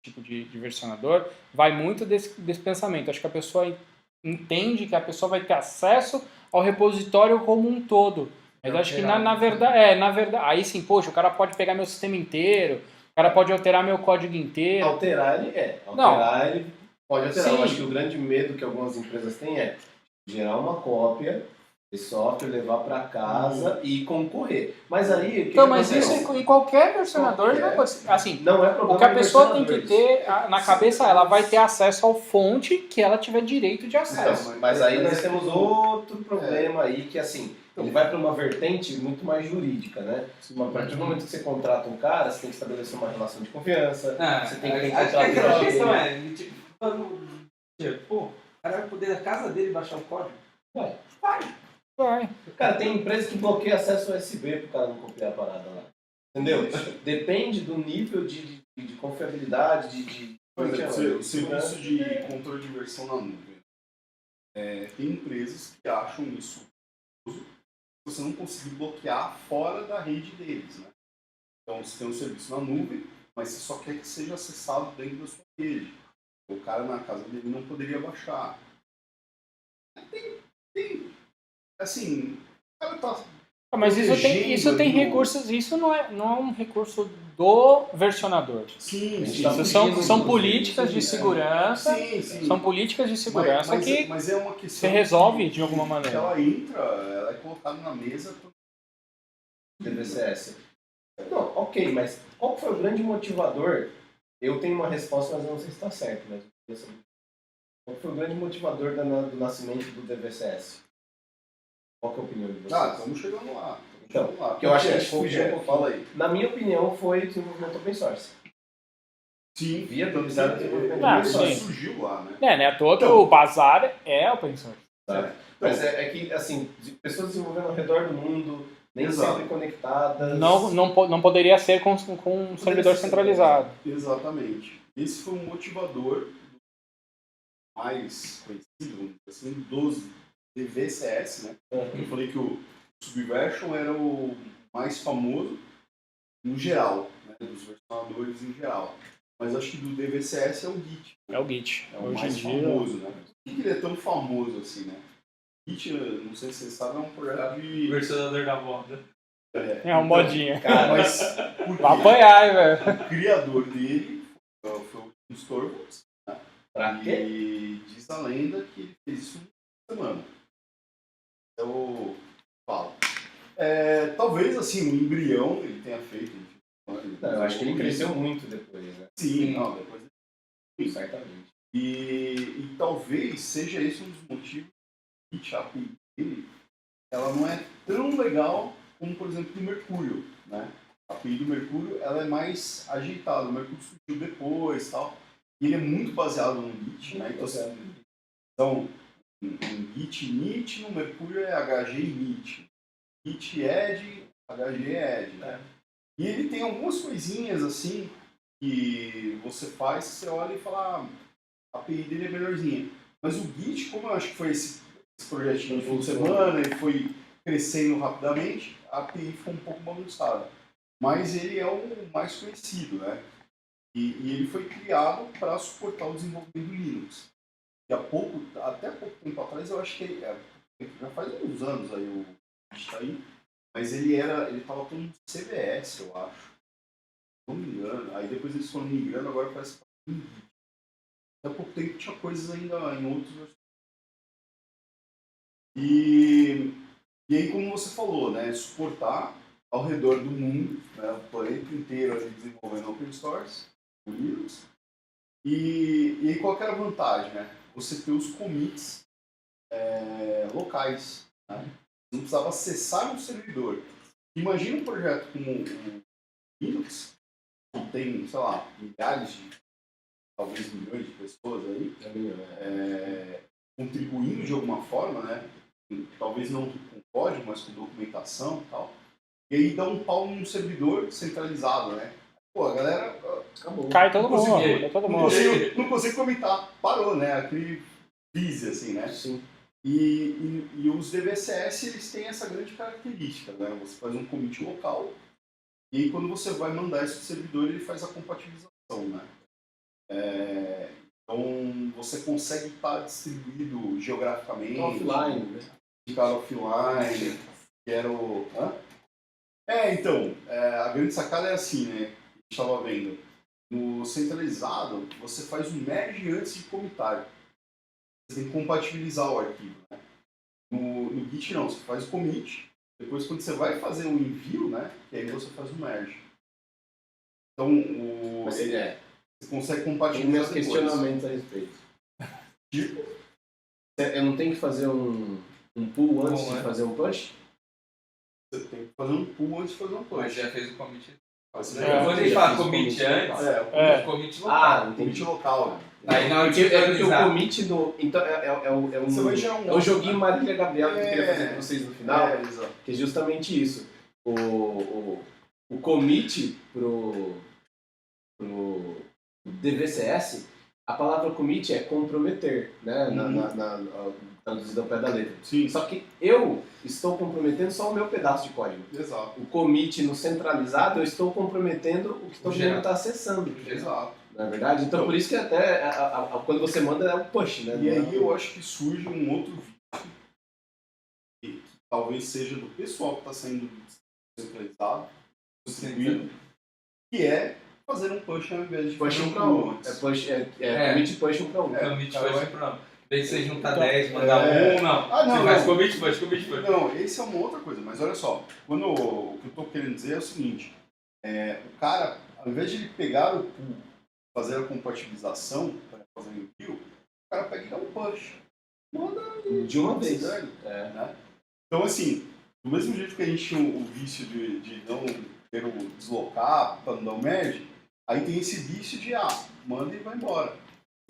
tipo de versionador, vai muito desse pensamento. Acho que a pessoa entende que a pessoa vai ter acesso ao repositório como um todo. Mas acho que na verdade, aí sim, poxa, o cara pode pegar meu sistema inteiro, o cara pode alterar meu código inteiro. Alterar ele pode alterar. Sim. Eu acho que o grande medo que algumas empresas têm é gerar uma cópia de software, levar para casa e concorrer. Mas aí... Mas isso em qualquer versionador, assim, não é problema. O que a pessoa tem que ter na cabeça, ela vai ter acesso ao fonte que ela tiver direito de acesso. Então, mas aí nós temos outro problema aí, que assim, ele vai para uma vertente muito mais jurídica, né? A partir do momento que você contrata um cara, você tem que estabelecer uma relação de confiança, você tem que encontrar a questão o cara vai poder na casa dele baixar o código? Vai. Cara, tem empresa que bloqueia acesso USB pro cara não copiar a parada lá. Entendeu? Depende do nível de confiabilidade, Por exemplo, o serviço de controle de versão na nuvem. tem empresas que acham isso perigoso, você não conseguir bloquear fora da rede deles, né? Então você tem um serviço na nuvem, mas você só quer que seja acessado dentro da sua rede. O cara na casa dele não poderia baixar. Assim, o cara tá Mas isso tem recursos, isso não é um recurso do versionador. Sim, Isso são políticas de segurança. Sim. São políticas de segurança que mas é uma questão se resolve de alguma maneira. Ela entra, ela é colocada na mesa do DVCS. Não, ok, mas qual foi o grande motivador? Eu tenho uma resposta, mas eu não sei se está certo. Mas qual foi o grande motivador do nascimento do DVCS? Qual que é a opinião de vocês? Estamos chegando lá. Então, que eu acho que a gente fugiu um pouquinho. Fala aí. Na minha opinião, foi desenvolvimento open source. Sim. Viabilizar o desenvolvimento Ah, open source. Surgiu lá, né? Não é à toa que o Bazar é open source. Sabe? Mas é que, assim, pessoas desenvolvendo ao redor do mundo, nem Exato. sempre conectadas. Não poderia ser com um servidor centralizado. Exatamente. Esse foi um motivador mais conhecido, assim, dos DVCS, né? Eu falei que o Subversion era o mais famoso no geral, né? Dos versionadores em geral. Mas acho que do DVCS é o Git. É o Git. É o Hoje mais em dia. famoso, né? Por que ele é tão famoso assim, né? Git, não sei se vocês sabem, é um projeto de... Versionador da moda. É uma modinha. Cara, mas por Vai quê? apanhar, hein, velho. O criador dele foi o Tim Torvalds, né? Pra quê? E diz a lenda que ele fez isso em uma semana. Eu falo. Talvez assim, o embrião ele tenha feito. Não, eu acho que ele cresceu muito depois, né? Sim, não, depois. Certamente. E talvez seja esse um dos motivos que a API dele ela não é tão legal como, por exemplo, o Mercúrio, né? A API do Mercúrio ela é mais ajeitada. O Mercúrio surgiu depois, tal. E ele é muito baseado no Git, né? Então, em Git init, no Mercúrio é HG init. Git add, HG add, né? E ele tem algumas coisinhas assim que você faz, você olha e fala, a API dele é melhorzinha. Mas o Git, como eu acho que foi esse projetinho de fim de semana e foi crescendo rapidamente, a API ficou um pouco bagunçada. Mas ele é o mais conhecido, né? E ele foi criado para suportar o desenvolvimento do Linux. E até pouco tempo atrás, eu acho que já faz uns anos aí o Git tá aí, mas ele estava com um CVS, eu acho. Não me engano. Aí depois eles foram migrando, agora parece que está em Git. Até pouco tempo tinha coisas ainda em outros versões. E aí, como você falou, né, suportar ao redor do mundo, né, o planeta inteiro ali desenvolvendo open source, o Linux. E aí qual que era a vantagem, né? Você ter os commits locais, né? Você não precisava acessar um servidor. Imagina um projeto como o Linux, que tem, sei lá, milhares talvez milhões de pessoas aí, contribuindo de alguma forma, né? Talvez não com código, mas com documentação e tal. E aí dá um pau num servidor centralizado, né? Pô, a galera acabou. Cai todo mundo. Não consigo comentar. Parou, né? Aquele freeze, assim, né? Sim. E os DVCS, eles têm essa grande característica, né? Você faz um commit local e aí quando você vai mandar isso pro servidor, ele faz a compatibilização, né? Então, você consegue estar distribuído geograficamente. Offline, né? Ficar offline, que era o... Então, a grande sacada é assim, né? A gente estava vendo. No centralizado, você faz um merge antes de commitar. Você tem que compatibilizar o arquivo, né? No Git não, você faz o commit, depois quando você vai fazer o envio, né? E aí você faz o merge. Então, você consegue Tem compatibilizar meus depois. questionamentos a respeito. Tipo? Eu não tenho que fazer um pull antes de né? fazer um push? Você tem que fazer um pull antes de fazer um push. Mas já fez o commit. Você Quando ele fala commit antes, o commit local. Ah, entendi. commit local, né? Aí na hora de Porque o atualizar, commit do... Então Você vai gerar um é o joguinho Marília Gabriela que eu queria fazer com vocês no final. Exato. Que é justamente isso. O commit pro DVCS, A palavra commit é comprometer, né? Traduzido ao pé da letra. Sim. Só que eu estou comprometendo só o meu pedaço de código. Exato. O commit no centralizado, eu estou comprometendo o que todo mundo está acessando. Exato. Não é verdade? Então, por isso que até quando você manda é um push, né? E aí eu acho que surge um outro vício que talvez seja do pessoal que está sendo centralizado, distribuído, que é fazer um push ao invés de push fazer um para um. antes. Commit push um para um. Commit push para um. Em vez de você juntar Então, 10, mandar um, não. Ah, não, você faz não. commit push. Não, esse é uma outra coisa, mas olha só, o que eu estou querendo dizer é o seguinte, o cara, ao invés de ele pegar o pool, fazer a compatibilização para fazer o envio, o cara pega e dá um push. Manda de uma vez. Né? Então, assim, do mesmo jeito que a gente tinha o vício de não ter o deslocar para não dar o merge, aí tem esse vício de, manda e vai embora.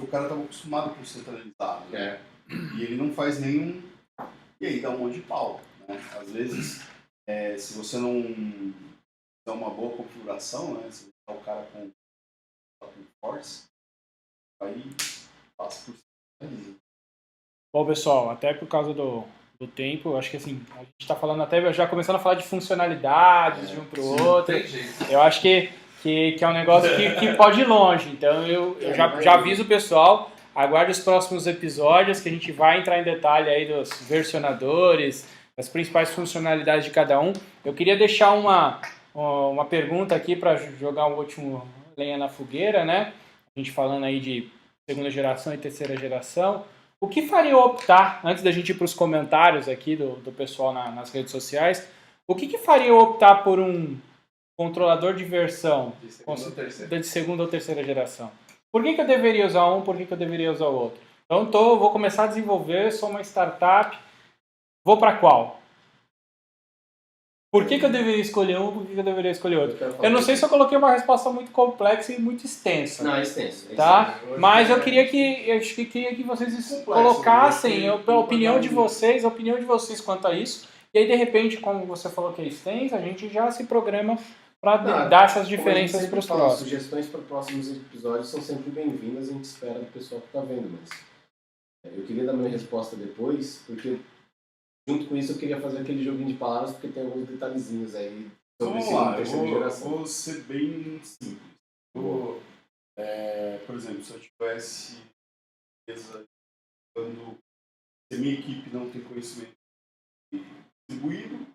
O cara estava acostumado com o centralizado, né? E ele não faz nenhum... E aí dá um monte de pau, né? Às vezes, se você não dá uma boa configuração, né? Se você deixar o cara com force, aí passa por cima. Bom, pessoal, até por causa do tempo, eu acho que assim, a gente está falando até, já começando a falar de funcionalidades de um para o outro. Eu acho que é um negócio que pode ir longe. Então eu já aviso o pessoal, aguarde os próximos episódios que a gente vai entrar em detalhe aí dos versionadores, das principais funcionalidades de cada um. Eu queria deixar uma pergunta aqui para jogar um último lenha na fogueira, né? A gente falando aí de segunda geração e terceira geração. O que faria optar, antes da gente ir para os comentários aqui do pessoal nas redes sociais, o que faria optar por um controlador de versão de segunda ou terceira geração? Por que eu deveria usar um, por que eu deveria usar o outro? Então vou começar a desenvolver, sou uma startup, vou para qual? Por que eu deveria escolher um, por que eu deveria escolher outro? Eu não sei se eu coloquei uma resposta muito complexa e muito extensa. Não, é extenso. Tá? Mas eu queria que vocês colocassem a opinião de vocês quanto a isso. E aí, de repente, como você falou que é extenso, a gente já se programa para dar essas diferenças para os próximos. Sugestões para próximos episódios são sempre bem-vindas, a gente espera do pessoal que está vendo. Mas eu queria dar minha resposta depois, porque junto com isso eu queria fazer aquele joguinho de palavras, porque tem alguns detalhezinhos aí sobre terceira geração. Vou ser bem simples. Por exemplo, se eu tivesse quando se a minha equipe não tem conhecimento distribuído,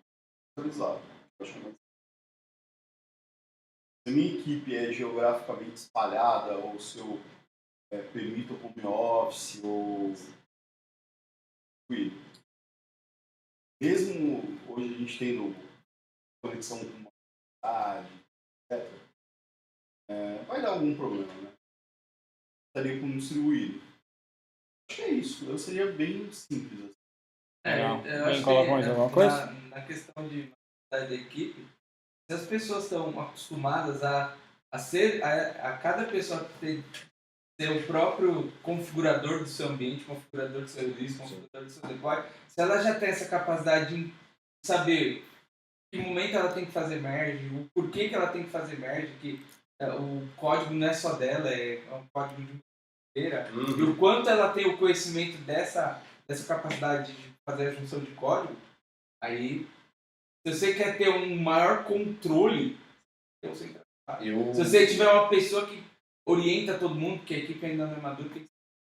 centralizado. Se a minha equipe é geograficamente espalhada, ou se eu permito o home office, ou mesmo hoje a gente tendo conexão com uma cidade, etc., vai dar algum problema, né? Estaria com distribuído. Acho que é isso. Eu seria bem simples. Eu acho que na questão de da equipe, se as pessoas estão acostumadas a cada pessoa ter o próprio configurador do seu ambiente, configurador do seu disco, configurador do seu deploy, se ela já tem essa capacidade de saber que momento ela tem que fazer merge, o porquê que ela tem que fazer merge, que o código não é só dela, é um código de uma inteira, e o quanto ela tem o conhecimento dessa capacidade de fazer a junção de código, aí se você quer ter um maior controle, se você tiver uma pessoa que orienta todo mundo, porque a equipe ainda não é madura, tem que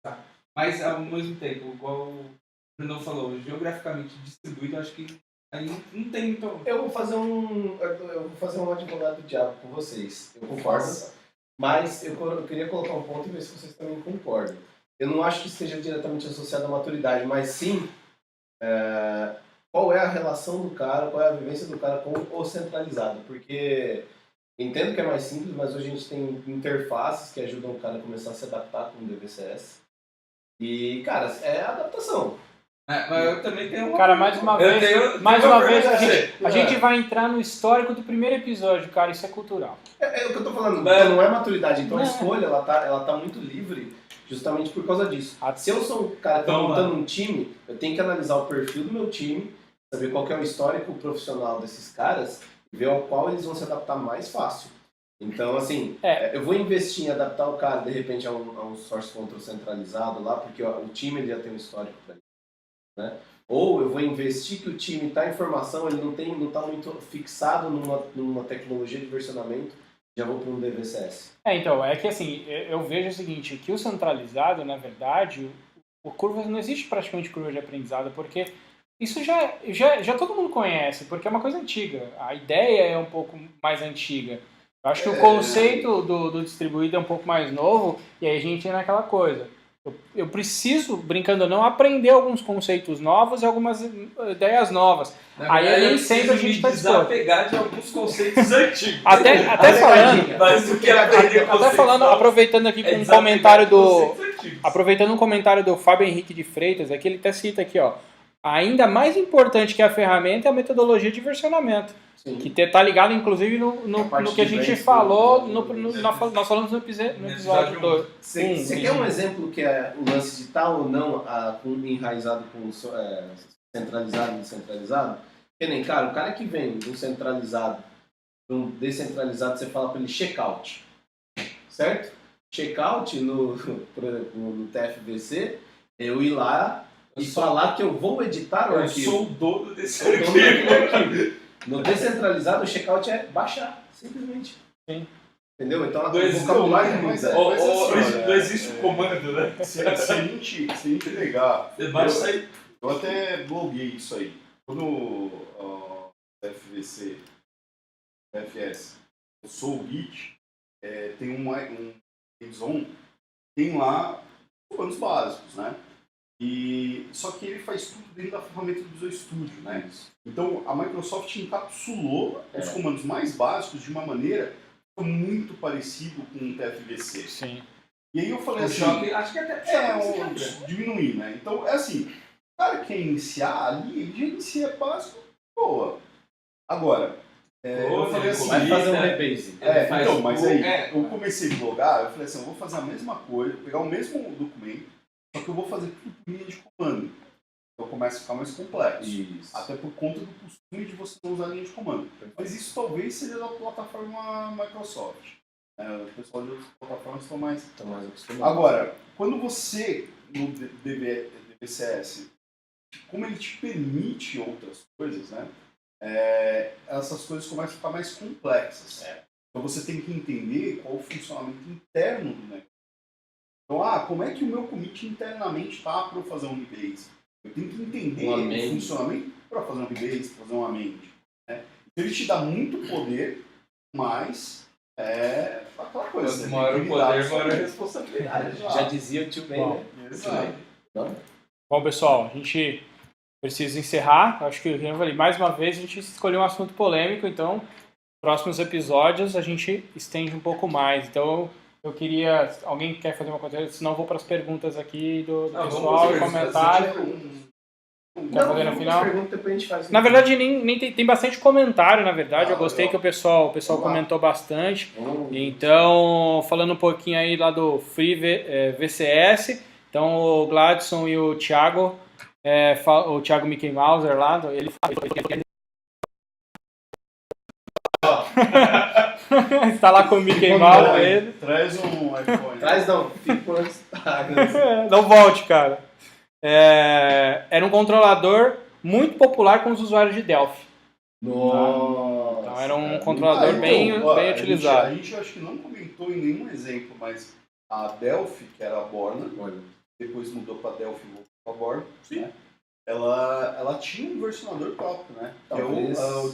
ser. Mas ao mesmo tempo, igual o Bruno falou, geograficamente distribuído, acho que aí não tem muito. Eu vou fazer um advogado do diabo com vocês. Eu concordo. Mas eu queria colocar um ponto e ver se vocês também concordam. Eu não acho que esteja diretamente associado à maturidade, mas sim qual é a relação do cara, qual é a vivência do cara com o centralizado. Porque entendo que é mais simples, mas hoje a gente tem interfaces que ajudam o cara a começar a se adaptar com o DVCS. E, cara, é adaptação. Mas eu também tenho uma... Cara, mais uma vez a gente vai entrar no histórico do primeiro episódio, cara, isso é cultural. É o que eu tô falando, não é maturidade, então a escolha, ela tá muito livre justamente por causa disso. Se eu sou um cara que tá montando um time, eu tenho que analisar o perfil do meu time, saber qual que é o histórico profissional desses caras, e ver ao qual eles vão se adaptar mais fácil. Então, assim, eu vou investir em adaptar o cara, de repente, a um source control centralizado lá, porque o time ele já tem um histórico para isso, né? Ou eu vou investir que o time está em formação, ele não está muito fixado numa tecnologia de versionamento, já vou para um DVCS. Então, é que assim, eu vejo o seguinte, que o centralizado, na verdade, o curva não existe praticamente curva de aprendizado, porque isso já todo mundo conhece, porque é uma coisa antiga. A ideia é um pouco mais antiga. Eu acho que o conceito do distribuído é um pouco mais novo, e aí a gente entra naquela coisa. Eu preciso, brincando ou não, aprender alguns conceitos novos e algumas ideias novas. Aí nem sempre a gente está disposto. Desapegar de alguns conceitos antigos. Até falando, Mas o que aprender até falando, aproveitando aqui com um comentário aproveitando um comentário do Fábio Henrique de Freitas, aqui ele até cita aqui, ó. Ainda mais importante que a ferramenta é a metodologia de versionamento. Sim. Que está ligado, inclusive, no que a gente falou, nós falamos no episódio 2. Você quer um exemplo que é o lance de tal ou não enraizado com centralizado e descentralizado? Que nem, cara, o cara que vem de um centralizado para um descentralizado, você fala para ele checkout, certo? Checkout, por exemplo, no TFVC, eu ir lá e falar que eu vou editar o arquivo. Eu sou o dono desse arquivo. No descentralizado, o checkout é baixar, simplesmente. Sim. Entendeu? Então, o vocabulário é muito... Não existe o comando, né? Se a gente pegar... Eu até bloguei isso aí. Quando o FVC, FS, eu sou o Git, tem um hands-on, tem lá comandos básicos, né? Só que ele faz tudo dentro da ferramenta do Visual Studio, né? Então a Microsoft encapsulou os comandos mais básicos de uma maneira muito parecido com o TFVC. Sim. E aí eu falei assim, acho que até diminuir, né? Então é assim, o cara que quer iniciar ali, ele já inicia básico, boa. Agora, eu falei assim, vai fazer um rebase. Então, mas aí eu comecei a blogar, eu falei assim, eu vou fazer a mesma coisa, pegar o mesmo documento, só que eu vou fazer tudo por linha de comando. Então começa a ficar mais complexo. Isso. Até por conta do costume de você não usar linha de comando. Mas isso talvez seja da plataforma Microsoft. O pessoal de outras plataformas estão mais acostumados. Agora, quando você, no DVCS, como ele te permite outras coisas, né? Essas coisas começam a ficar mais complexas. Então você tem que entender qual o funcionamento interno do negócio. Então, como é que o meu commit internamente está para eu fazer um rebase? Eu tenho que entender o funcionamento para fazer um rebase, para fazer um amend. Né? Então ele te dá muito poder, mas aquela coisa. Quanto maior o poder, maior a responsabilidade. Já dizia o tio Ben, né? Exato. Bom, pessoal, a gente precisa encerrar. Acho que, como eu falei, mais uma vez a gente escolheu um assunto polêmico, então, próximos episódios a gente estende um pouco mais. Então, eu queria... Alguém quer fazer uma coisa? Senão eu vou para as perguntas aqui do pessoal e comentário. Quer fazer no final? Na verdade, nem tem bastante comentário, na verdade. Eu gostei que o pessoal comentou bastante. Então, falando um pouquinho aí lá do Free VCS. Então, o Gladson e o Thiago, o Thiago Mickey Mouser lá, ele fala... Está lá com o Mickey Mouse ele. Traz um iPhone. Traz não, não volte, cara. Era um controlador muito popular com os usuários de Delphi. Nossa. Então era um controlador bem utilizado. A gente acho que não comentou em nenhum exemplo, mas a Delphi, que era a Borna, depois mudou para Delphi e voltou para a Borna, né? Ela tinha um versionador próprio, né? Talvez. Que é o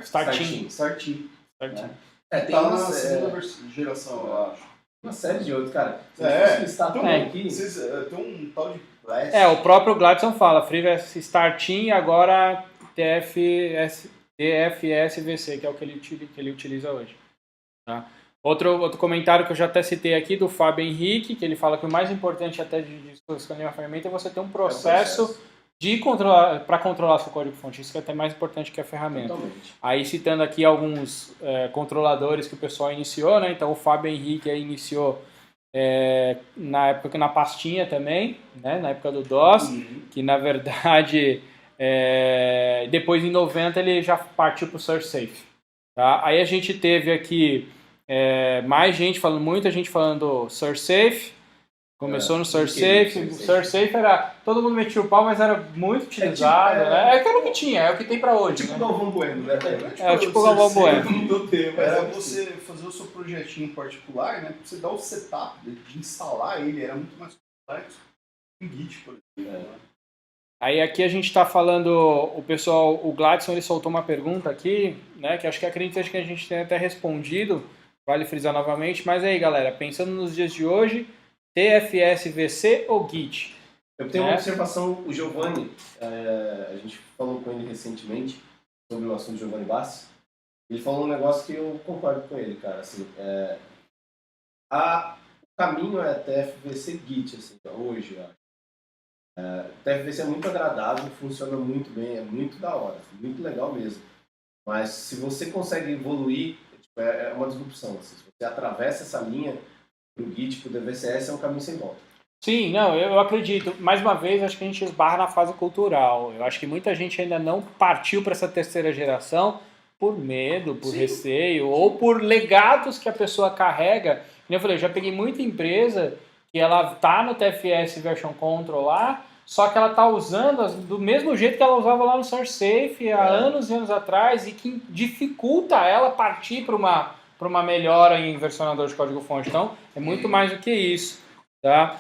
Starteam. Tem tá uma na segunda geração, eu acho. Uma série de outros, cara. Aqui. Tem um tal de Blast. O próprio Gladson fala, FreeVS Starteam e agora DFS-VC, que é o que ele utiliza hoje. Tá? Outro comentário que eu já até citei aqui, do Fábio Henrique, que ele fala que o mais importante até de escolher uma ferramenta é você ter um processo para controlar seu código-fonte. Isso que é até mais importante que a ferramenta. Totalmente. Aí citando aqui alguns controladores que o pessoal iniciou, né? Então o Fábio Henrique aí iniciou na época na pastinha também, né? Na época do DOS, que na verdade depois em 90 ele já partiu para o SourceSafe. Tá? Aí a gente teve aqui mais gente falando, muita gente falando SourceSafe. Começou no SourceSafe. O SourceSafe era... Todo mundo metia o pau, mas era muito utilizado. Né? É o que tinha, é o que tem para hoje. Tipo né? o Galvão Bueno, né? Tipo o Galvão Bueno. Era você fazer o seu projetinho particular, né? Pra você dar o setup de instalar ele, era muito mais complexo. Um Git, por exemplo. Né? Aí aqui a gente está falando, o Gladson ele soltou uma pergunta aqui, né, que acho que acredito que a gente tem até respondido, vale frisar novamente, mas aí galera, pensando nos dias de hoje, TFS, VC ou Git? Eu tenho uma observação, o Giovanni, a gente falou com ele recentemente sobre o assunto do Giovanni Bassi, ele falou um negócio que eu concordo com ele, cara, assim, o caminho é TFVC Git, assim, hoje, ó. O TFVC é muito agradável, funciona muito bem, é muito da hora, muito legal mesmo. Mas se você consegue evoluir, é uma disrupção. Assim, se você atravessa essa linha para o Git, para o DVCS, é um caminho sem volta. Sim, não, eu acredito. Mais uma vez, acho que a gente esbarra na fase cultural. Eu acho que muita gente ainda não partiu para essa terceira geração por medo, por receio, ou por legados que a pessoa carrega. Como eu falei, eu já peguei muita empresa que ela tá no TFS Version Control lá, só que ela tá usando do mesmo jeito que ela usava lá no SourceSafe há anos e anos atrás, e que dificulta ela partir para uma melhora em versionador de código-fonte. Então, é muito mais do que isso. Tá?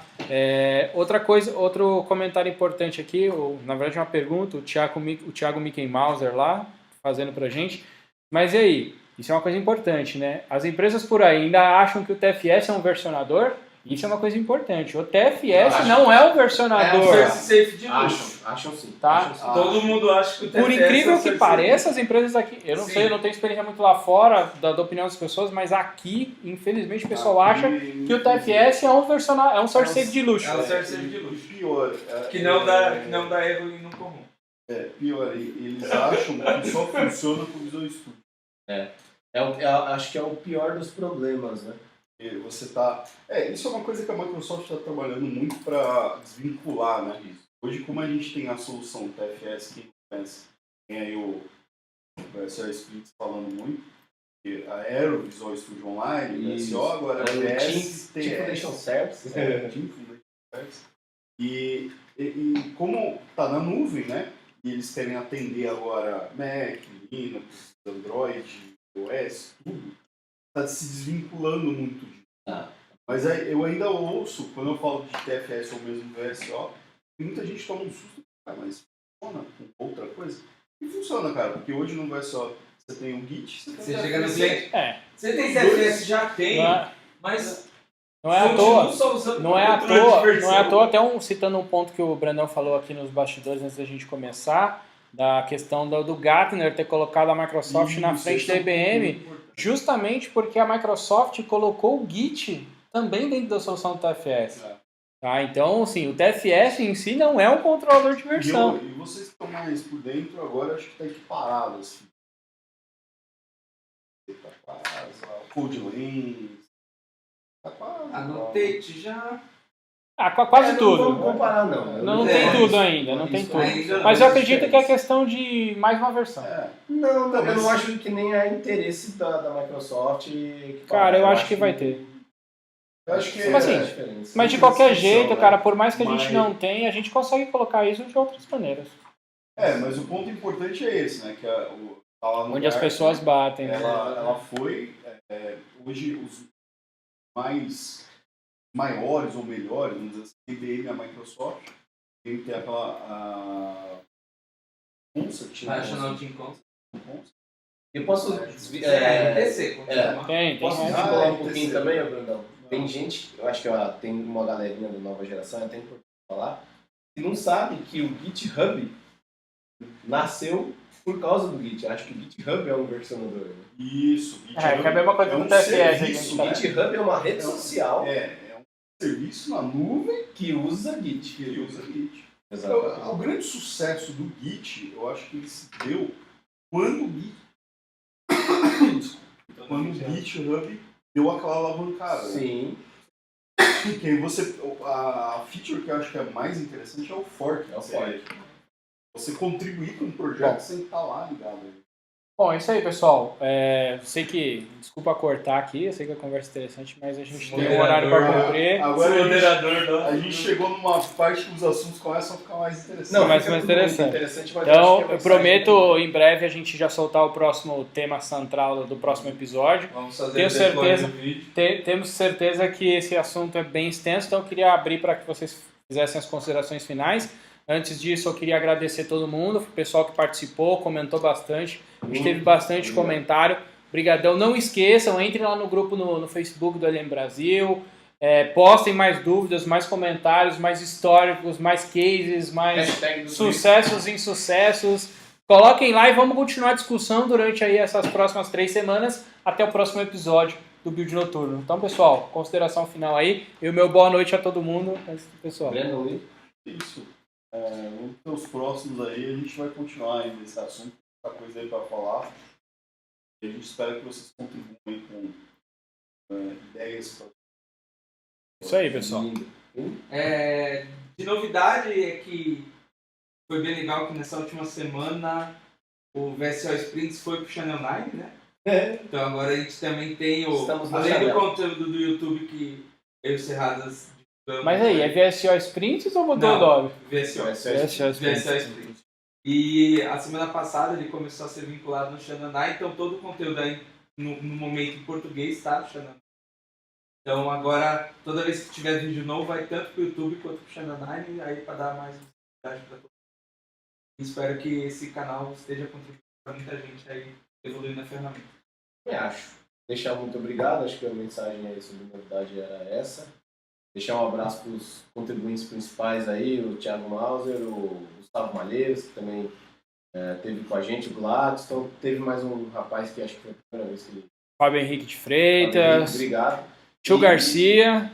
Outra coisa, outro comentário importante aqui, na verdade uma pergunta, o Thiago Mickey Mauser lá, fazendo pra gente. Mas e aí? Isso é uma coisa importante, né? As empresas por aí ainda acham que o TFS é um versionador. Isso é uma coisa importante. O TFS não é um versionador. É um safe de luxo. Acham sim. Tá? Acham sim. Todo mundo acha que o TFS Por incrível é que pareça, as empresas aqui... Eu não sei, eu não tenho experiência muito lá fora da opinião das pessoas, mas aqui, infelizmente, o pessoal acha que o TFS é um source safe de luxo. É um source safe de luxo. Pior. Que não dá erro no comum. Pior, eles acham que só funciona com o Visual Studio. Acho que é o pior dos problemas, né? Você tá... isso é uma coisa que a Microsoft está trabalhando muito para desvincular, né? Hoje, como a gente tem a solução TFS, quem conhece, tem aí o Sr. Splits falando muito, que a Aero Visual Studio Online, o SO, agora é TS, Team Foundation Service. Team Foundation Service. E como está na nuvem, né? E eles querem atender agora Mac, Linux, Android, iOS, tudo, está se desvinculando muito disso. Mas eu ainda ouço, quando eu falo de TFS ou mesmo VSO, que muita gente toma um susto, mas funciona com outra coisa? E funciona, cara, porque hoje no VSO você tem o Git, você chega no cliente. Você tem TFS, já tem, mas não é à toa. Não é à toa, até citando um ponto que o Brandão falou aqui nos bastidores antes da gente começar, da questão do Gartner ter colocado a Microsoft na frente da IBM, justamente porque a Microsoft colocou o Git também dentro da solução do TFS. Tá? Então, assim, o TFS em si não é um controlador de versão. E vocês que estão mais por dentro agora, acho que está equiparado, assim. CodeLens, tá quase. Annotate já... quase tudo. Não vamos comparar, não. Não tem tudo ainda, não tem tudo. Mas eu acredito que é questão de mais uma versão. Não, eu não acho que nem é interesse da Microsoft. Cara, eu acho que vai ter. Eu acho que mas de qualquer jeito, cara, por mais que a gente não tenha, a gente consegue colocar isso de outras maneiras. Mas o ponto importante é esse, né? Que onde as pessoas batem. Ela foi, hoje, os mais maiores ou melhores, vamos dizer assim, IBM e a Microsoft, tem que ter aquela Concert, National Team Concert. Eu posso RTC, tem posso desvincular um pouquinho também, Brandão? Tem gente, eu acho que tem uma galerinha da nova geração, até importante falar, que não sabe que o GitHub nasceu por causa do Git. Acho que o GitHub é um versionador. Né? Isso, GitHub é a mesma coisa que o TFS. O GitHub é uma rede social. É um serviço na nuvem que usa Git. Exatamente. O grande sucesso do Git, eu acho que ele se deu quando o GitHub deu aquela alavancada. Sim. Porque aí a feature que eu acho que é mais interessante é o fork. Você contribuir com um projeto sem estar lá ligado. Bom, é isso aí, pessoal. Sei que, desculpa cortar aqui, eu sei que a conversa é interessante, mas a gente tem um horário para cumprir. Agora a gente chegou numa parte que os assuntos começam a ficar mais interessantes. Não, mais interessante. Então, eu prometo em breve a gente já soltar o próximo tema central do próximo episódio. Vamos fazer Tenho certeza, do vídeo. temos certeza que esse assunto é bem extenso, então eu queria abrir para que vocês fizessem as considerações finais. Antes disso, eu queria agradecer todo mundo, o pessoal que participou, comentou bastante. A gente teve bastante comentário. Obrigadão. Não esqueçam, entrem lá no grupo no Facebook do LM Brasil. Postem mais dúvidas, mais comentários, mais históricos, mais cases, mais sucessos e insucessos. Coloquem lá e vamos continuar a discussão durante aí essas próximas 3 semanas, até o próximo episódio do Build Noturno. Então, pessoal, consideração final aí. E o meu boa noite a todo mundo. Pessoal. Isso. Vamos ter os próximos aí, a gente vai continuar ainda esse assunto, muita coisa aí para falar. E a gente espera que vocês contribuam com ideias. Isso aí, pessoal. De novidade é que foi bem legal que nessa última semana o VSO Sprints foi pro Channel 9, né? Então agora a gente também tem além do conteúdo do YouTube que eu e o Serradas. Mas aí, é VSO Sprints ou mudou o nome? VSO Sprints. E a semana passada ele começou a ser vinculado no Xananai, então todo o conteúdo aí no momento em português está no Xananai. Então agora, toda vez que tiver vídeo novo, vai tanto pro YouTube quanto pro Xananai, aí para dar mais visibilidade para todo mundo. Espero que esse canal esteja contribuindo para muita gente aí evoluindo na ferramenta. Acho. Deixar muito obrigado, acho que a mensagem aí sobre novidade era essa. Deixar um abraço para os contribuintes principais aí, o Thiago Mauser, o Gustavo Malheiros, que também teve com a gente, o Gladstone. Teve mais um rapaz que acho que foi a primeira vez que ele... Fábio Henrique de Freitas. Obrigado. Tio Garcia.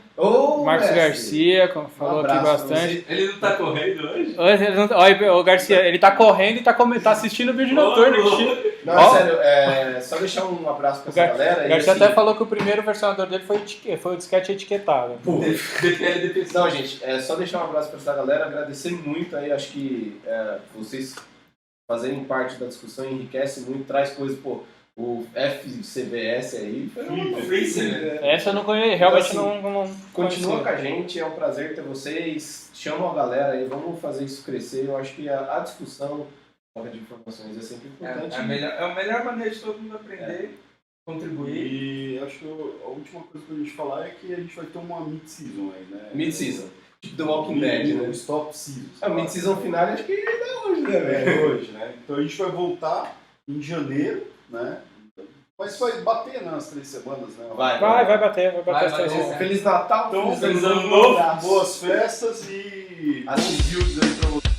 Marcos Garcia, como falou aqui bastante. Ele não tá correndo hoje? Olha, o Garcia, ele tá correndo e tá assistindo o vídeo noturno. Não, sério, só deixar um abraço pra essa galera. O Garcia até falou que o primeiro versionador dele foi o disquete etiquetado. Não, gente, só deixar um abraço pra essa galera, agradecer muito aí, acho que vocês fazerem parte da discussão enriquece muito, traz coisas, o FCBS aí foi essa eu não conheço, realmente então, não continua com a gente, é um prazer ter vocês, chamam a galera aí, vamos fazer isso crescer. Eu acho que a discussão de informações é sempre importante. A melhor maneira de todo mundo aprender, contribuir. E acho que a última coisa pra gente falar é que a gente vai ter uma mid-season aí, né? Mid-season. Tipo The Walking Dead, né? Stop season. A mid-season final acho que é hoje, né? Hoje, né? Então a gente vai voltar em janeiro, né? Mas vai bater nas 3 semanas, né? Vai bater as 3 semanas. Feliz Natal, então, feliz Ano Novo, boas festas e bons builds aí pra vocês.